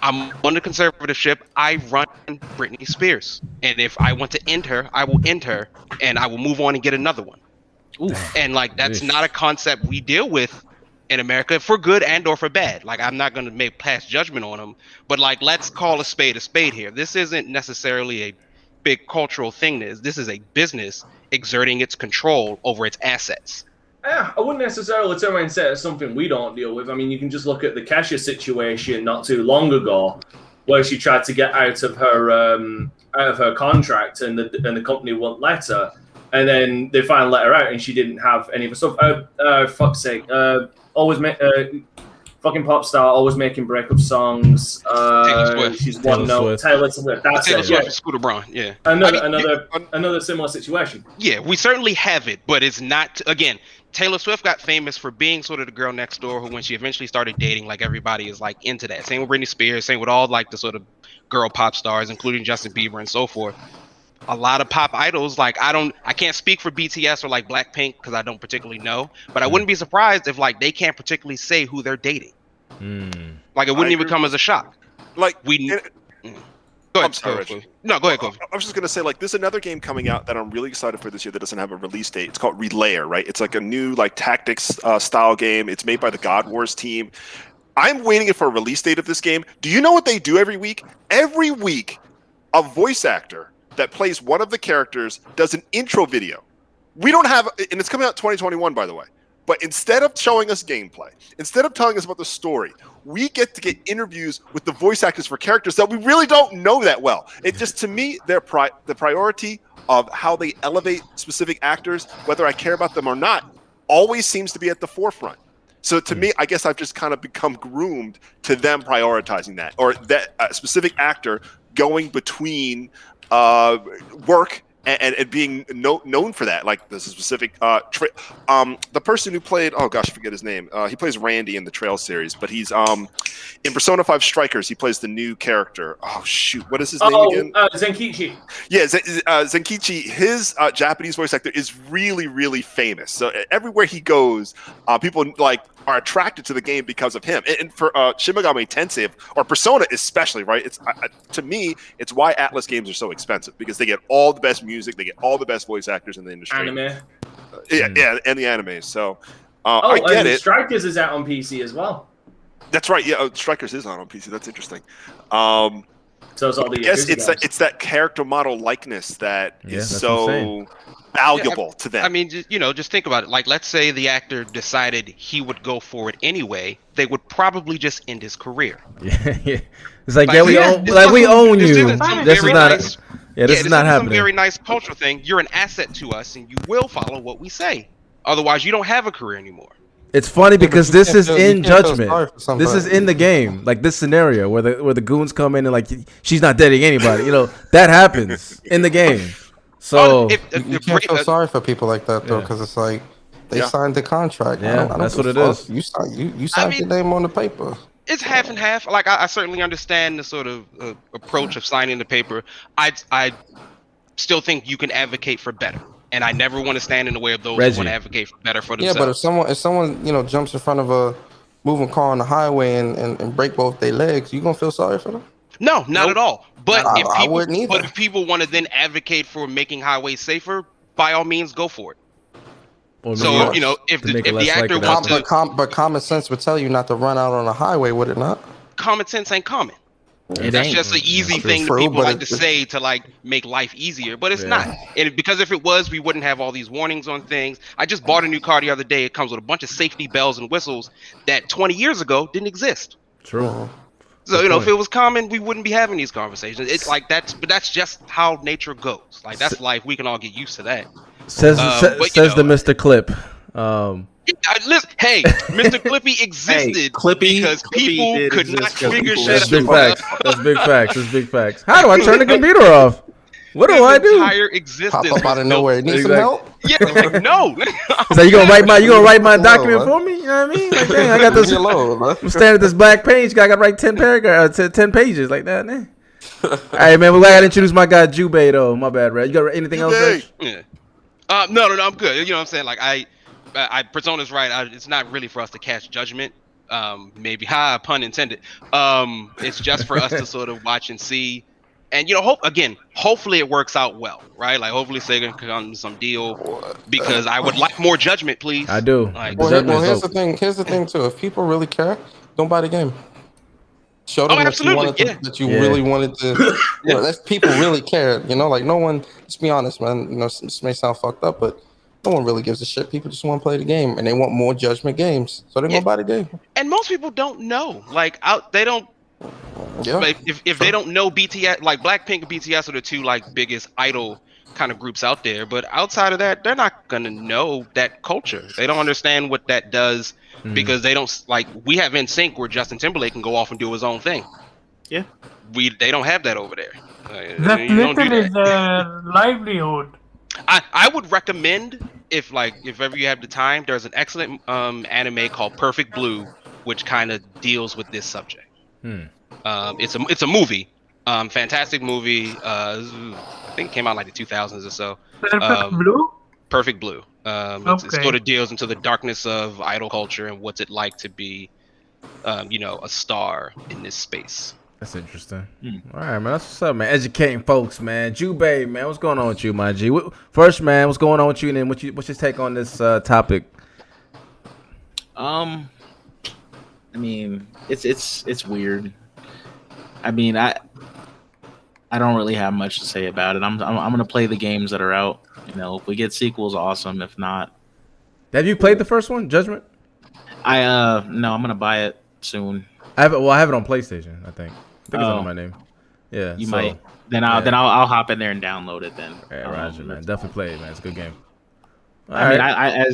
I'm under conservatorship. I run Britney Spears, and if I want to end her, I will end her, and I will move on and get another one. And like, that's not a concept we deal with in America, for good and or for bad. Like, I'm not going to pass judgment on them, but like, let's call a spade here. This isn't necessarily a big cultural thing. This is a business exerting its control over its assets. Yeah, I wouldn't necessarily turn around and say it's something we don't deal with. I mean, you can just look at the Kesha situation not too long ago, where she tried to get out of her contract, and the company wouldn't let her, and then they finally let her out, and she didn't have any of the stuff. Fuck's sake, fucking pop star, always making breakup songs. She's one note. Taylor Swift. That's Taylor it. Swift and Scooter Braun. Yeah. Another similar situation. Yeah, we certainly have it, but it's not. Again, Taylor Swift got famous for being sort of the girl next door who, when she eventually started dating, like everybody is like into that. Same with Britney Spears. Same with all like the sort of girl pop stars, including Justin Bieber and so forth. A lot of pop idols, like I can't speak for BTS or like Blackpink because I don't particularly know, but I wouldn't be surprised if like they can't particularly say who they're dating. Like, it wouldn't even come as a shock. Like go ahead. No, go ahead. I was just gonna say, like, there's another game coming out that I'm really excited for this year that doesn't have a release date. It's called Relayer, right? It's like a new like tactics style game. It's made by the God Wars team. I'm waiting for a release date of this game. Do you know what they do every week? Every week, a voice actor that plays one of the characters does an intro video. We don't have, and it's coming out 2021, by the way. But instead of showing us gameplay, instead of telling us about the story, we get to get interviews with the voice actors for characters that we really don't know that well. It just, to me, the priority of how they elevate specific actors, whether I care about them or not, always seems to be at the forefront. So to me, I guess I've just kind of become groomed to them prioritizing that, or that specific actor going between work and being known for that. Like, there's a specific the person who played, oh gosh, I forget his name. He plays Randy in the Trail series, but he's in Persona 5 Strikers. He plays the new character. Oh shoot, what is his name again? Zenkichi. Yeah, Zenkichi. His Japanese voice actor is really famous. So everywhere he goes, people like are attracted to the game because of him. And for Shin Megami Tensei or Persona especially, right? It's to me, it's why Atlas games are so expensive, because they get all the best music, they get all the best voice actors in the industry. Anime. Yeah, and the anime. So I get it. Strikers is out on PC as well. That's right. Yeah, Strikers is on PC. That's interesting. So it's all the it's that character model likeness that is so valuable to them. I mean, just think about it. Like, let's say the actor decided he would go for it anyway. They would probably just end his career. Yeah. It's like we own you. This is not. This is not happening. Some very nice cultural thing. You're an asset to us, and you will follow what we say. Otherwise, you don't have a career anymore. It's funny because this is in Judgment. This is in the game, like this scenario where the goons come in and like she's not dating anybody. You know that happens in the game. So you can't feel sorry for people like that though, because it's like they signed the contract. Yeah, I don't that's what it is. You signed your name on the paper. It's half and half. Like I certainly understand the sort of approach of signing the paper. I still think you can advocate for better, and I never want to stand in the way of those who want to advocate for better for themselves. Yeah, but if someone jumps in front of a moving car on the highway and break both their legs, you gonna feel sorry for them? No, not at all. But if people want to then advocate for making highways safer, by all means, go for it. So if the actor wants to, but common sense would tell you not to run out on a highway, would it not? Common sense ain't common. That's just an easy thing that people like to say to like make life easier, but it's not. And because if it was, we wouldn't have all these warnings on things. I just bought a new car the other day. It comes with a bunch of safety bells and whistles that 20 years ago didn't exist. True. So if it was common, we wouldn't be having these conversations. It's like that's just how nature goes. Like that's life. We can all get used to that. Says the Mr. Clip. Listen, hey, Mr. Clippy existed because people could not figure shit out. That's big facts. That's big facts. How do I turn the computer off? What do I do? Entire existence pop up out of nowhere. Need some help? Yeah, like, no. So you gonna write my document for me? You know what I mean? Like, dang, I got this. I'm staring at this black page. I got to write 10 paragraphs, 10 pages like that. Man. All right, man. We gotta introduce my guy Jubei though. My bad, Red. You got anything else, Reg? Yeah. No, I'm good. You know what I'm saying? Like I Persona's right. It's not really for us to cast judgment. Maybe pun intended. It's just for us to sort of watch and see, and hopefully it works out well, right? Like hopefully Sega can come to some deal, because I would like more judgment, please. I do. Like, here's the thing. Here's the thing too. If people really care, don't buy the game. Show them that you really wanted to. That's people really care. Like no one. Let's be honest, man. This may sound fucked up, but no one really gives a shit. People just want to play the game, and they want more Judgment games, so they're gonna buy the game. And most people don't know. They don't. Yeah. Like, if they don't know BTS, like Blackpink and BTS are the two biggest idol kind of groups out there. But outside of that, they're not gonna know that culture. They don't understand what that does because they don't we have NSYNC where Justin Timberlake can go off and do his own thing. Yeah. They don't have that over there. That literally is a livelihood. I would recommend if ever you have the time, there's an excellent anime called Perfect Blue, which kind of deals with this subject. It's a movie, fantastic movie. I think it came out in the 2000s or so. Perfect Blue. Perfect Blue. It sort of deals into the darkness of idol culture and what's it like to be, a star in this space. That's interesting. All right, man. That's what's up, man. Educating folks, man. Jubei, man. What's going on with you, my G? First, man, what's going on with you? And then what's your take on this topic? I mean, it's weird. I mean, I don't really have much to say about it. I'm gonna play the games that are out. If we get sequels, awesome. If not, have you played the first one, Judgment? No, I'm gonna buy it soon. I have it on PlayStation. I think it's under my name. Yeah, you might. Then I'll hop in there and download it. Then. Yeah, Roger, man. Definitely play it, man. It's a good game. I mean,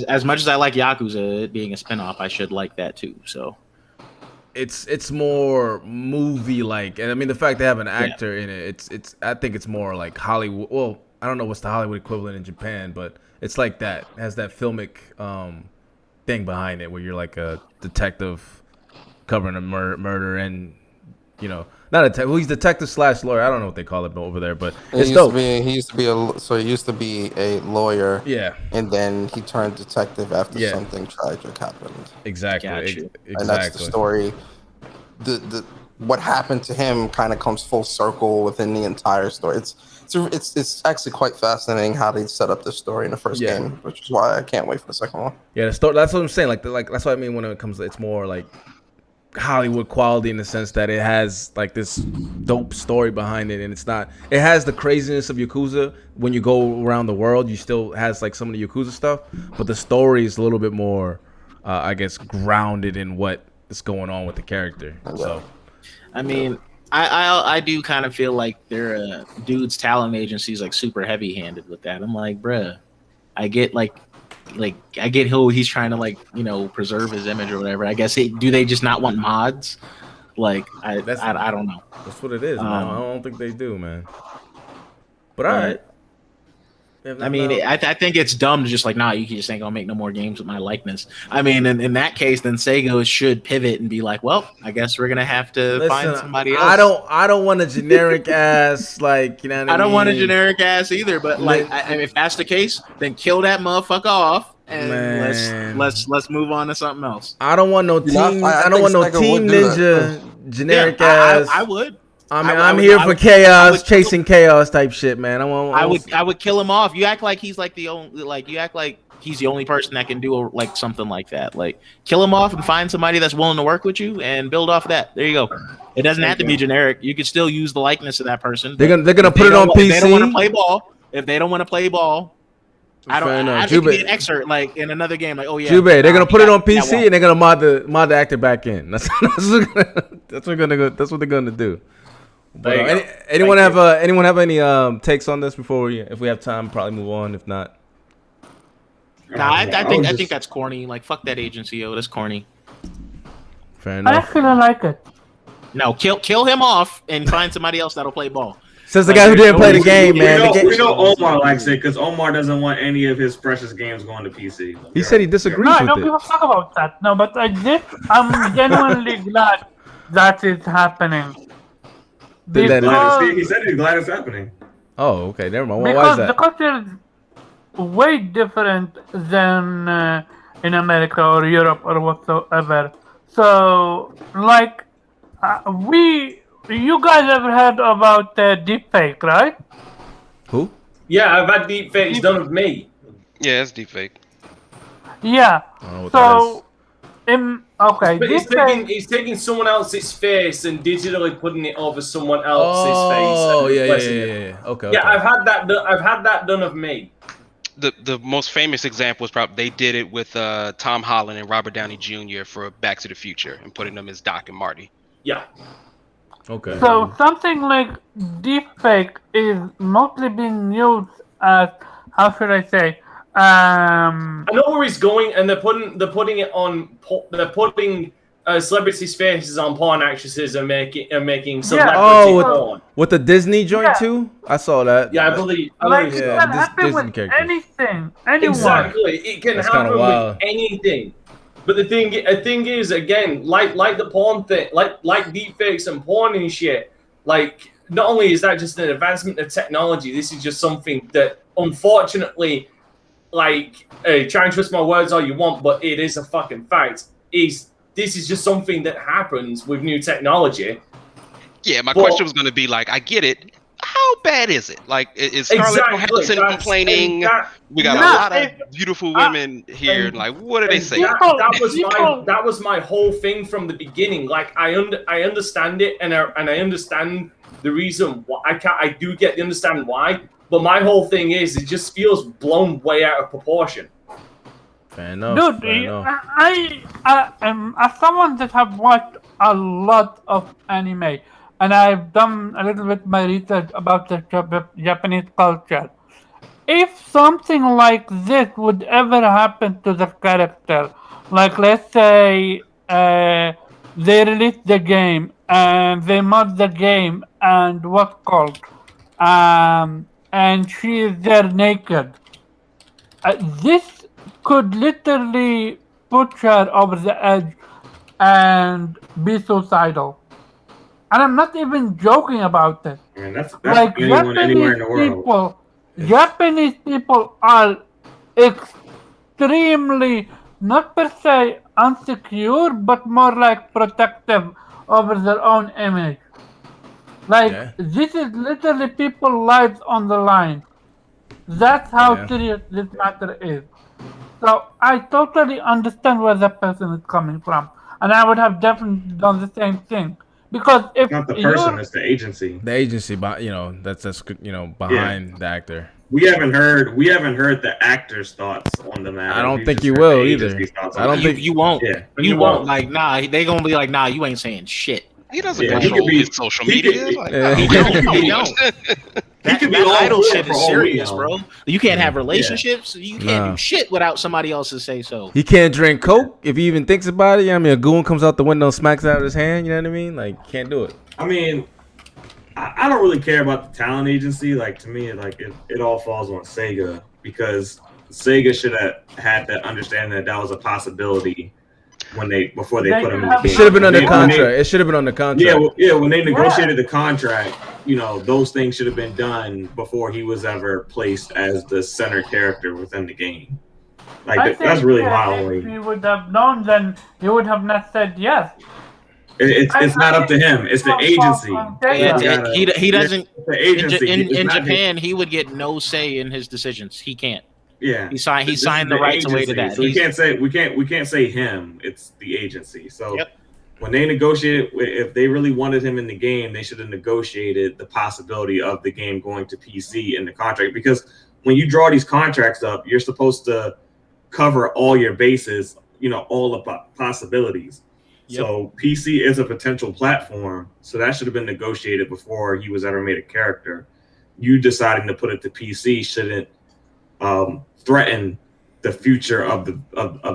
as much as I like Yakuza, it being a spinoff, I should like that too. So. It's more movie like, and I mean the fact they have an actor in it. It's I think it's more like Hollywood. Well, I don't know what's the Hollywood equivalent in Japan, but it's like that. It has that filmic thing behind it where you're like a detective covering a murder and not a detective. He's detective / lawyer. I don't know what they call it over there, but it's dope. He used to be a lawyer. Yeah. And then he turned detective after something tragic happened. Exactly. Exactly. And that's the story. What happened to him kind of comes full circle within the entire story. It's actually quite fascinating how they set up this story in the first game, which is why I can't wait for the second one. Yeah, the story. That's what I'm saying. Like that's what I mean when it comes. It's more like Hollywood quality in the sense that it has this dope story behind it, and it has the craziness of Yakuza. When you go around the world, you still has some of the Yakuza stuff, but the story is a little bit more I guess grounded in what is going on with the character. So I mean, I do kind of feel like their dude's talent agency is super heavy handed with that. I'm like, bruh, I get I get he's trying to like preserve his image or whatever. I guess do they just not want mods? Like I don't know. That's what it is, man. I don't think they do, man. But all right. I mean, I think it's dumb to just like, you just ain't gonna make no more games with my likeness. I mean, in that case, then Sega should pivot and be like, well, I guess we're gonna have to find somebody else. I don't want a generic ass like I don't want a generic ass either. But like, if that's the case, then kill that motherfucker off and let's move on to something else. I don't want no team. I don't want no Team Ninja generic ass. I would. I mean, I'm here for chaos, chasing chaos type shit, man. I would kill him off. You act like he's like the only person that can do like something like that. Like kill him off and find somebody that's willing to work with you and build off of that. There you go. It doesn't have to be generic. You could still use the likeness of that person. They're gonna put it on PC. If they don't want to play ball, I can be an excerpt like in another game. Like, oh yeah, Jube, they're gonna put it on PC and they're gonna mod the actor back in. That's what they're gonna do. But anyone have any takes on this before if we have time, probably move on. If not, I think that's corny. Like fuck that agency, that's corny. Fair enough. I actually like it. No, kill him off and find somebody else that'll play ball. Says the guy who didn't play the game, man. We know Omar likes it because Omar doesn't want any of his precious games going to PC. He said he disagrees with it. No, I don't give a fuck about that. No, but I'm genuinely glad that is happening. He said he's glad it's happening. Oh, okay. Never mind. Why is that? The culture is way different than in America or Europe or whatsoever. So, like, you guys ever heard about deepfake, right? Who? Yeah, I've had deepfakes done of me. Yeah, it's deepfake. Yeah. So, okay. But he's taking someone else's face and digitally putting it over someone else's face. Oh, yeah. Okay. Yeah, I've had that done of me. The most famous example is probably they did it with Tom Holland and Robert Downey Jr. for Back to the Future and putting them as Doc and Marty. Yeah. Okay. So something like deepfake is mostly being used as, how should I say? I know where he's going, and they're putting it on. They're putting celebrities' faces on porn actresses and making celebrity porn. With the Disney joint too? I saw that. Yeah, I believe. Like it can happen with anything, anyone. Exactly, it can happen with anything. But the thing is, again, like the porn thing, like deepfakes and porn and shit. Like, not only is that just an advancement of technology, this is just something that, unfortunately, like, try and twist my words all you want, but it is a fucking fact. This is just something that happens with new technology. Yeah, my question was going to be like, I get it. How bad is it? Like, is Scarlett Johansson complaining? We got a lot of beautiful women here. Like, what do they say? That was my whole thing from the beginning. Like, I understand it, and I understand the reason why. I do get the understand why. But my whole thing is, it just feels blown way out of proportion. Fair enough. Dude, I am as someone that have watched a lot of anime, and I've done a little bit of my research about the Japanese culture. If something like this would ever happen to the character, like let's say they release the game and they mod the game and what's called, and she is there naked, this could literally put her over the edge and be suicidal. And I'm not even joking about it. I mean, that's like anyone anywhere in the world. Japanese people are extremely, not per se unsecure, but more like protective over their own image. Like, this is literally people's lives on the line. That's how serious this matter is. So I totally understand where the person is coming from. And I would have definitely done the same thing. Because if it's not the person, it's the agency. The agency, that's behind the actor. We haven't heard the actor's thoughts on the matter. I don't think you will either. I don't think you won't. Yeah. You won't. Like, nah, they gonna be like, nah, you ain't saying shit. He doesn't control his social media. that idol shit is serious, bro. You can't have relationships. You can't do shit without somebody else's say so. He can't drink Coke if he even thinks about it. You know what I mean? A goon comes out the window and smacks it out of his hand. You know what I mean? Like, can't do it. I mean, I don't really care about the talent agency. Like, to me, like it all falls on Sega, because Sega should have had that understanding that was a possibility before they put him in the game. It should have been under contract. It should have been under contract. When they negotiated the contract, those things should have been done before he was ever placed as the center character within the game. Like, that's really my only. If he would have known, then he would have not said yes. It's not up to him. It's the agency. He doesn't. The agency. In Japan, he would get no say in his decisions. He can't. Yeah, he signed the rights away to that. So we can't say him. It's the agency. So when they negotiated, if they really wanted him in the game, they should have negotiated the possibility of the game going to PC in the contract. Because when you draw these contracts up, you're supposed to cover all your bases. All the possibilities. Yep. So PC is a potential platform. So that should have been negotiated before he was ever made a character. You deciding to put it to PC shouldn't threaten the future of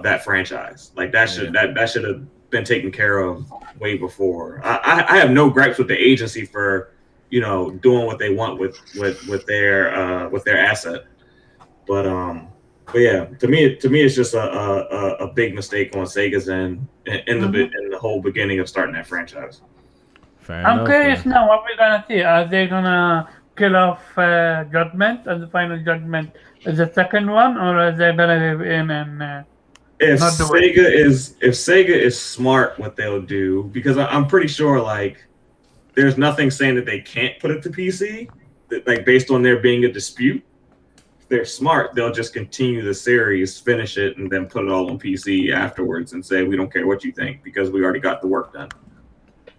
that franchise. Like that should have been taken care of way before. I have no gripes with the agency for doing what they want with their asset, but yeah, to me it's just a big mistake on Sega's end in the whole beginning of starting that franchise. I'm curious now, what we're gonna see. Are they gonna kill off Judgment as the final Judgment as the second one, or are they gonna live in and if Sega is smart, what they'll do, because I'm pretty sure like there's nothing saying that they can't put it to PC, like based on there being a dispute. If they're smart, they'll just continue the series, finish it, and then put it all on PC afterwards and say we don't care what you think because we already got the work done.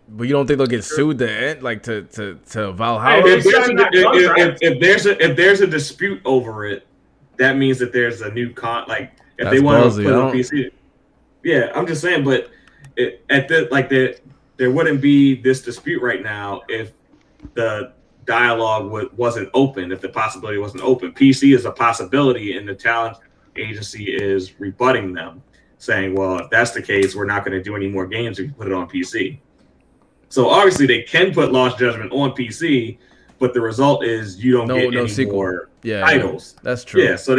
But you don't think they'll get sued then, like to Valhalla? If there's a dispute over it, that means that there's a new if they want to put it on PC. Yeah, I'm just saying, but there wouldn't be this dispute right now if the dialogue wasn't open, if the possibility wasn't open. PC is a possibility, and the talent agency is rebutting them, saying, well, if that's the case, we're not going to do any more games if you put it on PC. So obviously they can put Lost Judgment on PC, but the result is you don't get any more titles. That's true. Yeah, so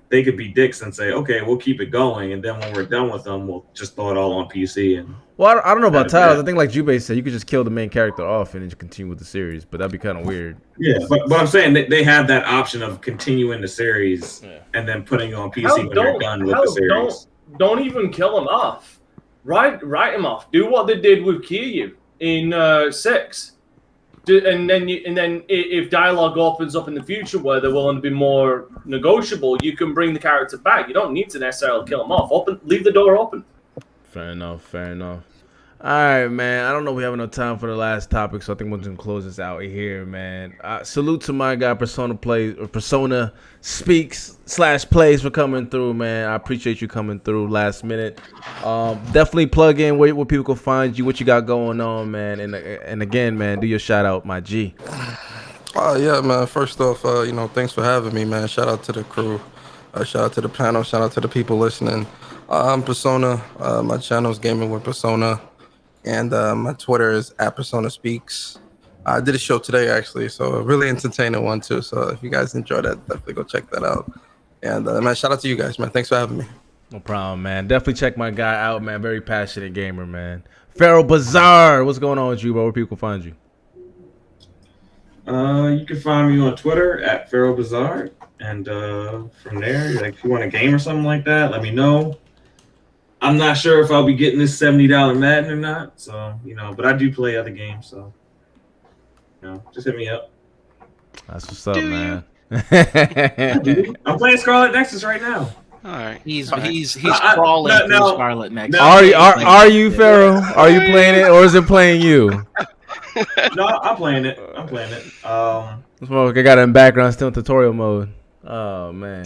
they could be dicks and say, okay, we'll keep it going, and then when we're done with them, we'll just throw it all on PC. And well, I don't know about titles. I think like Jubei said, you could just kill the main character off and then just continue with the series, but that'd be kind of weird. Yeah, but I'm saying they have that option of continuing the series and then putting it on PC when they're done with the series. Don't even kill him off. Write him off. Do what they did with Kiryu in 6. And then if dialogue opens up in the future where they're willing to be more negotiable, you can bring the character back. You don't need to necessarily kill him off. Leave the door open. Fair enough. All right, man. I don't know if we have enough time for the last topic, so I think we're going to close this out here, man. Salute to my guy, Persona Speaks / Plays for coming through, man. I appreciate you coming through last minute. Definitely plug in where people can find you, what you got going on, man. And again, man, do your shout out, my G. Yeah, man. First off, thanks for having me, man. Shout out to the crew. Shout out to the panel. Shout out to the people listening. I'm Persona. My channel is Gaming with Persona. And my Twitter is @PersonaSpeaks. I did a show today, actually, so a really entertaining one, too. So if you guys enjoyed that, definitely go check that out. And, man, shout out to you guys, man. Thanks for having me. No problem, man. Definitely check my guy out, man. Very passionate gamer, man. Pharaoh Bazaar, what's going on with you, bro? Where people find you? You can find me on Twitter @PharaohBazaar. And from there, like, if you want a game or something like that, let me know. I'm not sure if I'll be getting this $70 Madden or not, so but I do play other games, so just hit me up. That's what's up, man. I'm playing Scarlet Nexus right now. All right, he's crawling through Scarlet Nexus. Are you Pharaoh? Are you playing it, or is it playing you? No, I'm playing it. This motherfucker got it in background, still in tutorial mode. Oh man.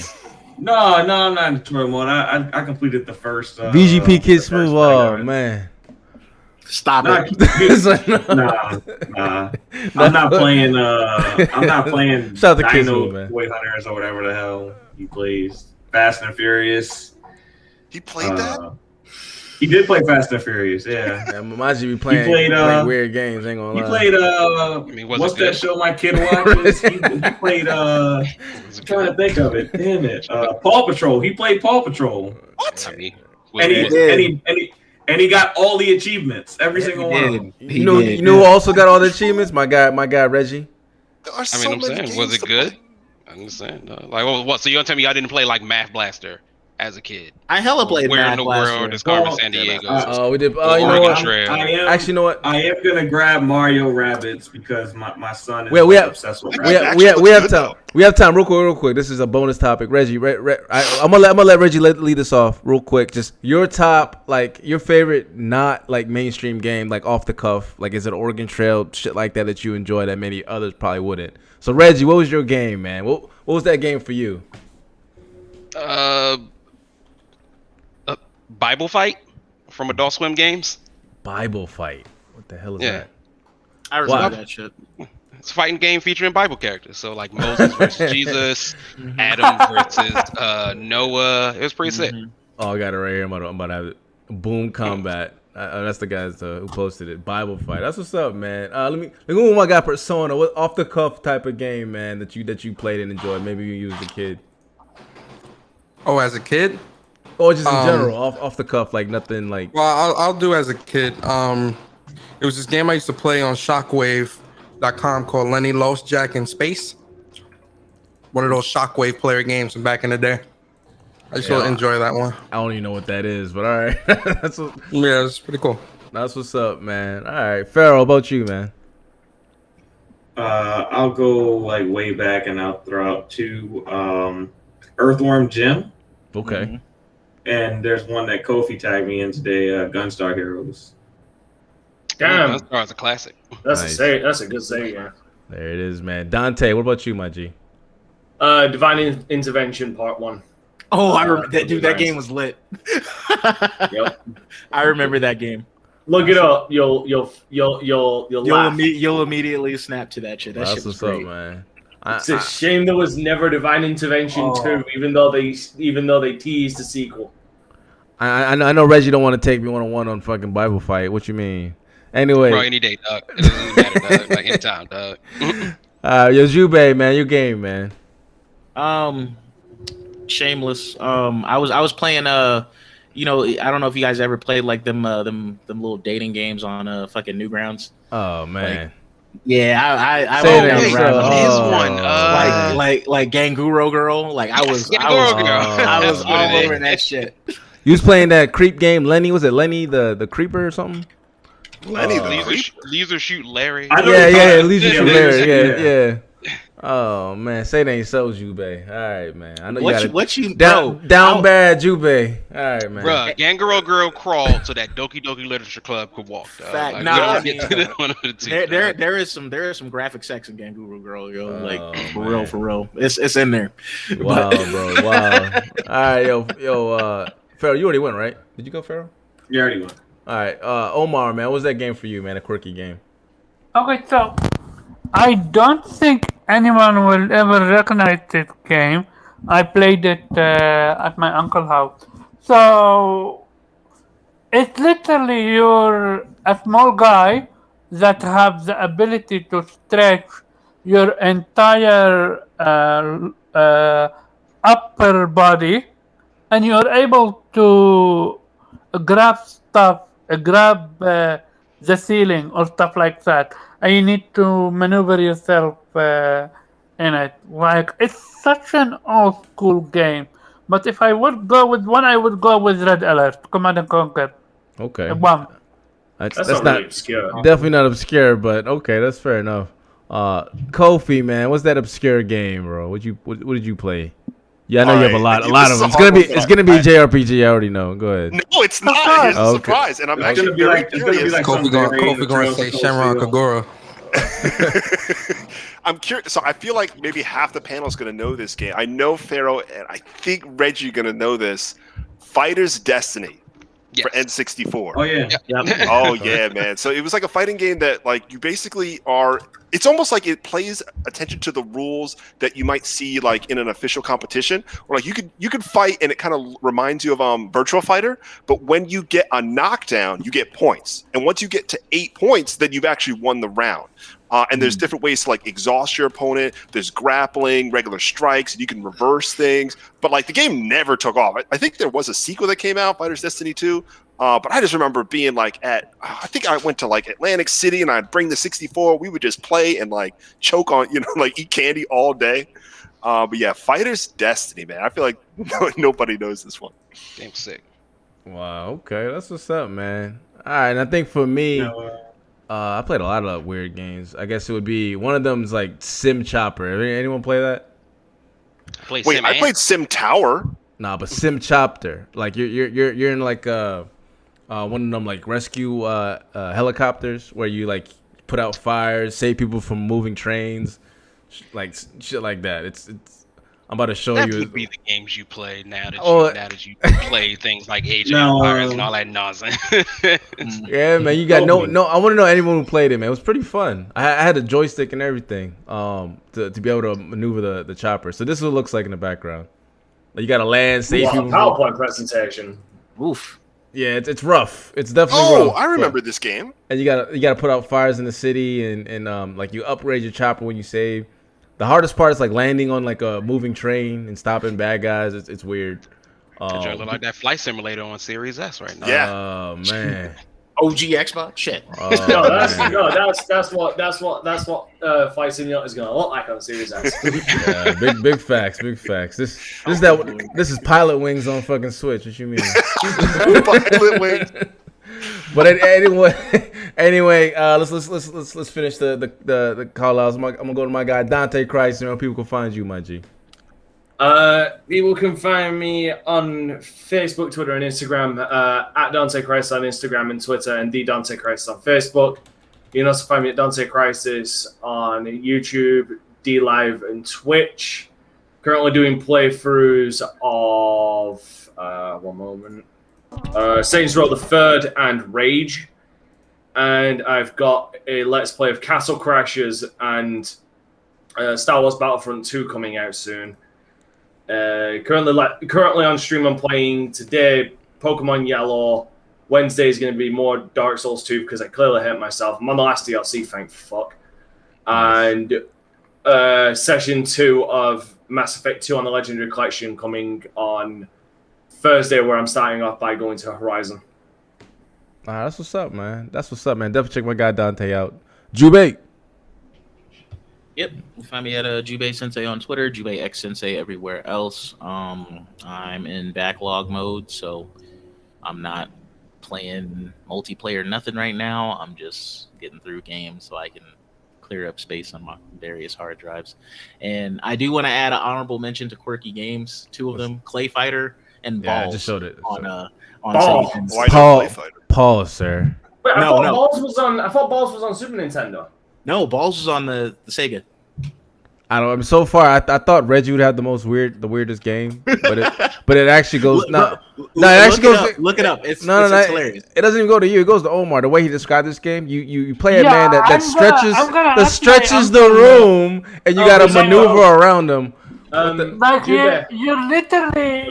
No, I'm not in tutorial mode. I completed the first VGP Kid Smooth. Oh man. Stop it. Nah. I'm not playing. I'm not playing. Shout out to Dino man. Toy Hunters or whatever the hell he plays. Fast and Furious. He played that. He did play Fast and Furious. Yeah. Mamaji be playing, played weird games. Ain't gonna lie. He played. What's that show my kid watches? he played. I'm trying to think of it. Damn it. Paw Patrol. He played Paw Patrol. What? And he got all the achievements, every single one of them. You know who also got all the achievements? My guy Reggie. I'm saying, was it good? I understand. Like, what? So you're telling me I didn't play like Math Blaster as a kid? I hella played Math Blaster. Where in the world is Carmen San Diego? We did. You know what? Actually, you know what? I am gonna grab Mario Rabbids because my son is obsessed with Rabbids. We have time. We have time. Real quick. This is a bonus topic. Reggie, I'm gonna let Reggie lead us off real quick. Just your top, like your favorite, not like mainstream game, like off the cuff. Like, is it Oregon Trail shit like that you enjoy that many others probably wouldn't? So Reggie, what was your game, man? What was that game for you? Bible Fight from Adult Swim Games. Bible Fight. What the hell is that? I remember that shit. It's a fighting game featuring Bible characters. So like Moses versus Jesus, Adam versus Noah. It was pretty sick. Oh, I got it right here. I'm about to have it. Boom Combat. That's the guys who posted it. Bible Fight. That's what's up, man. Let me move on. My guy Persona. What off the cuff type of game, man, that you played and enjoyed? Maybe you used as a kid. Oh, as a kid? Or just in general, off the cuff, like nothing like. Well, I'll do as a kid. It was this game I used to play on Shockwave.com called Lenny Lost Jack in Space. One of those Shockwave player games from back in the day. I just really enjoy that one. I don't even know what that is, but all right. Yeah, it's pretty cool. That's what's up, man. All right, Pharaoh, how about you, man? I'll go like way back and I'll throw out two Earthworm Jim. Okay. And there's one that Kofi tagged me in today, Gunstar Heroes. Damn. Gunstar's a classic. That's a good save, yeah. There it is, man. Dante, what about you, my G? Divine Intervention Part 1. Oh, I remember that, dude. That game was lit. Yep. I remember that game. Look it up. You'll laugh. You'll immediately snap to that shit. That shit was great, man. It's a shame there was never Divine Intervention 2, even though they teased the sequel. I know Reggie don't want to take me one-on-one on fucking Bible Fight. What you mean? Anyway, bro, any day, dog. It doesn't matter, dog. Like anytime, dog. Yo, Jube, man, your game, man. Shameless. I was playing I don't know if you guys ever played like them little dating games on fucking Newgrounds. Oh man. I say was one. Like Ganguro Girl. Like I was all over that shit. You was playing that creep game, Lenny. Was it Lenny the creeper or something? Lenny Laser Shoot Larry. Yeah, Laser Shoot Larry. Yeah. Oh man, say it ain't so, Jube. All right, man. I know down bad, Jube. All right, man. Bruh, Ganguro Girl crawled so that Doki Doki Literature Club could walk. Fact. There is some graphic sex in Ganguro Girl, yo. Like for real. It's in there. Wow, bro. Wow. All right, yo, Pharaoh, you already went, right? Did you go, Pharaoh? You already went. All right, Omar, man, what was that game for you, man? A quirky game. Okay, so I don't think anyone will ever recognize this game. I played it at my uncle's house. So it's literally you're a small guy that have the ability to stretch your entire upper body, and you're able to grab stuff, grab the ceiling or stuff like that. And you need to maneuver yourself in it. Like, it's such an old school game. But if I would go with one, I would go with Red Alert, Command and Conquer. Okay. One. That's not really obscure. Definitely not obscure, but okay, that's fair enough. Kofi, man, what's that obscure game, bro? What did you play? Yeah, I know you have a lot of them. It's gonna be JRPG. I already know. Go ahead. No, it's not. Here's the surprise, and I'm actually very curious. Kofi gonna say Shenron Kagura. I'm curious. So I feel like maybe half the panel is gonna know this game. I know Pharaoh, and I think Reggie gonna know this. Fighter's Destiny. Yes. for N64. Oh yeah. Yep. Oh yeah, man. So it was like a fighting game that like you basically are. It's almost like it plays attention to the rules that you might see like in an official competition, or like you could fight and it kind of reminds you of Virtua Fighter. But when you get a knockdown, you get points, and once you get to 8 points, then you've actually won the round. And there's different ways to like exhaust your opponent. There's grappling, regular strikes, and you can reverse things. But like the game never took off. I think there was a sequel that came out, Fighter's Destiny 2. But I just remember being like I think I went to like Atlantic City and I'd bring the 64. We would just play and like choke on, like eat candy all day. But yeah, Fighter's Destiny, man. I feel like nobody knows this one. Game's sick. Wow. Okay, that's what's up, man. All right, and I think for me. I played a lot of weird games. I guess it would be one of them's like Sim Chopper. Anyone play that? I played Sim Tower. Nah, but Sim Chopper. Like you're in like one of them like rescue helicopters where you like put out fires, save people from moving trains, like shit like that. It's I'm about to show that you. That would be the games you play now that you play things like Age of Empires and all that nonsense. Yeah, man, you got no. I want to know anyone who played it, man. It was pretty fun. I had a joystick and everything to be able to maneuver the chopper. So this is what it looks like in the background. You got to land, save people. PowerPoint presentation. Oof. Yeah, it's rough. It's definitely rough. I remember this game. And you gotta put out fires in the city and like you upgrade your chopper when you save. The hardest part is like landing on like a moving train and stopping bad guys. It's weird. It look like that flight simulator on Series S right now. Yeah. Oh man. OG Xbox shit. That's what Flight Simulator is gonna look like on Series S. Yeah, big facts. This is Pilot Wings on fucking Switch. What you mean? Pilot Wings. But anyway, let's finish the call outs. I'm gonna go to my guy Dante Christ. People can find you, my G. People can find me on Facebook, Twitter, and Instagram at Dante Christ on Instagram and Twitter, and the Dante Christ on Facebook. You can also find me at Dante Crisis on YouTube, D Live, and Twitch. Currently doing playthroughs of Saints Row the Third and Rage, and I've got a Let's Play of Castle Crashers and Star Wars Battlefront 2 coming out soon. Currently on stream, I'm playing today Pokemon Yellow. Wednesday is going to be more Dark Souls 2 because I clearly hate myself. I'm on the last DLC, thank fuck. And Session 2 of Mass Effect 2 on the Legendary Collection coming on Thursday, where I'm starting off by going to Horizon. That's what's up, man. Definitely check my guy Dante out. Jubei. Yep, you find me at Jubei Sensei on Twitter, Jubei X Sensei everywhere else. I'm in backlog mode, so I'm not playing multiplayer nothing right now. I'm just getting through games so I can clear up space on my various hard drives. And I do want to add an honorable mention to Quirky Games, two of them, Clay Fighter and Balls. Yeah, I just showed it. On Paul, sir. Wait, I thought Balls was on Super Nintendo. No, Balls was on the Sega. I don't. I mean, so far, I thought Reggie would have the weirdest game, but it actually goes. Look it up. It's hilarious. It doesn't even go to you. It goes to Omar. The way he described this game, you play a man that stretches the room, and you got to maneuver around him. Like you can literally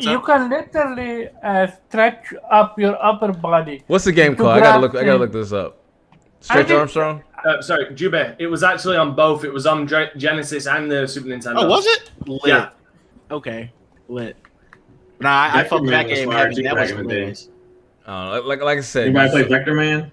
stretch up your upper body. What's the game called? I gotta look this up. Stretch Armstrong. Sorry, Jube. It was actually on both. It was on Genesis and the Super Nintendo. Oh, was it? Lit. Yeah. Okay. Lit. Nah, I fucked that game heavy. That was hilarious. Like I said. Anybody play Vector Man?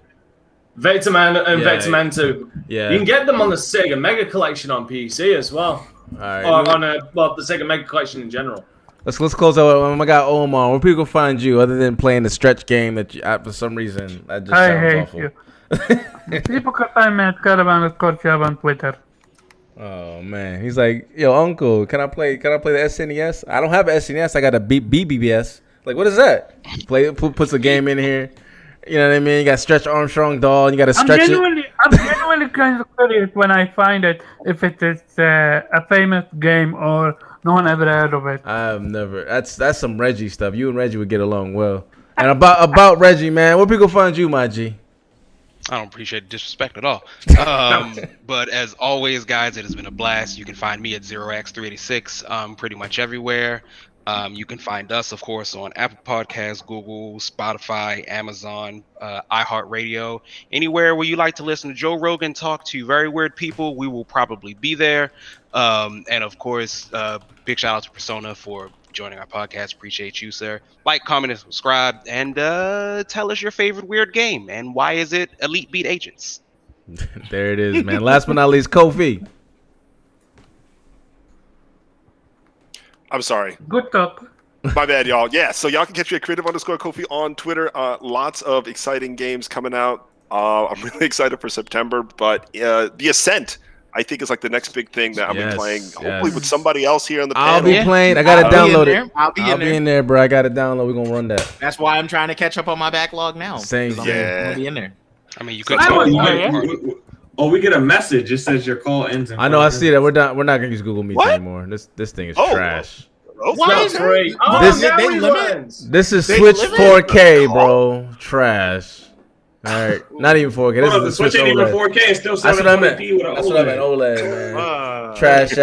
Vector Man and Vector Man 2. Yeah. You can get them on the Sega Mega Collection on PC as well. All right. Or on the Sega Mega Collection in general. Let's close out with my guy Omar. Where people can find you other than playing the stretch game that you, for some reason that just sounds awful. You. People can find me at Caravan_Chab on Twitter. Oh man, he's like, yo, uncle, can I play the SNES? I don't have an SNES. I got a BBS. Like, what is that? Puts a game in here. You know what I mean? You got Stretch Armstrong doll, and you got to stretch it. I'm genuinely kind of curious when I find it if it is a famous game or no one ever heard of it. I've never. That's some Reggie stuff. You and Reggie would get along well. And about Reggie, man, where people find you, my G? I don't appreciate the disrespect at all. But as always, guys, it has been a blast. You can find me at 0x386 pretty much everywhere. You can find us, of course, on Apple Podcasts, Google, Spotify, Amazon, iHeartRadio. Anywhere where you like to listen to Joe Rogan talk to very weird people, we will probably be there. And, of course, big shout out to Persona for joining our podcast. Appreciate you, sir. Like, comment, and subscribe. And tell us your favorite weird game. And why is it Elite Beat Agents? There it is, man. Last but not least, Kofi. I'm sorry. Good talk. My bad, y'all. Yeah, so y'all can catch me at creative_Kofi on Twitter. Lots of exciting games coming out. I'm really excited for September, but The Ascent, I think, is like the next big thing that I'll be playing. Hopefully with somebody else here on the panel. I'll be playing. I got it downloaded. I'll be in there, bro. I got it downloaded. We're going to run that. That's why I'm trying to catch up on my backlog now. Same. Yeah. I'll be in there. I mean, you could. We get a message. It says your call ends. I know. I see that. We're not going to use Google Meet anymore. This thing is trash. Why is great? This is Switch 4K, bro. Trash. All right, not even 4K. This is the Switch OLED. OLED. 4K. It's still 720p. That's what I meant. OLED, man. Trash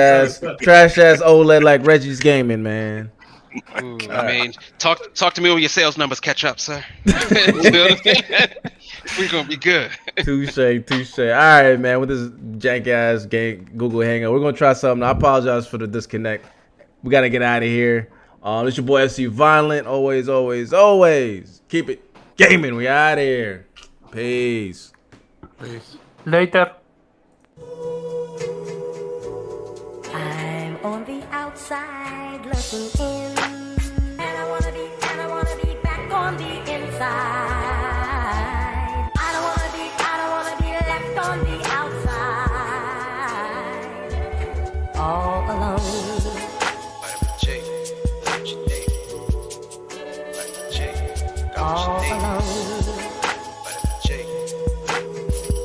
ass OLED like Reggie's gaming, man. Ooh, I mean, talk to me when your sales numbers catch up, sir. We're gonna be good. Touche. All right, man. With this jank ass game Google Hangout, we're gonna try something. I apologize for the disconnect. We gotta get out of here. It's your boy FC Violent. Always keep it gaming. We out of here. Peace. Later. I'm on the outside looking in, and I wanna be back on the inside. I don't wanna be left on the outside, all alone. All alone.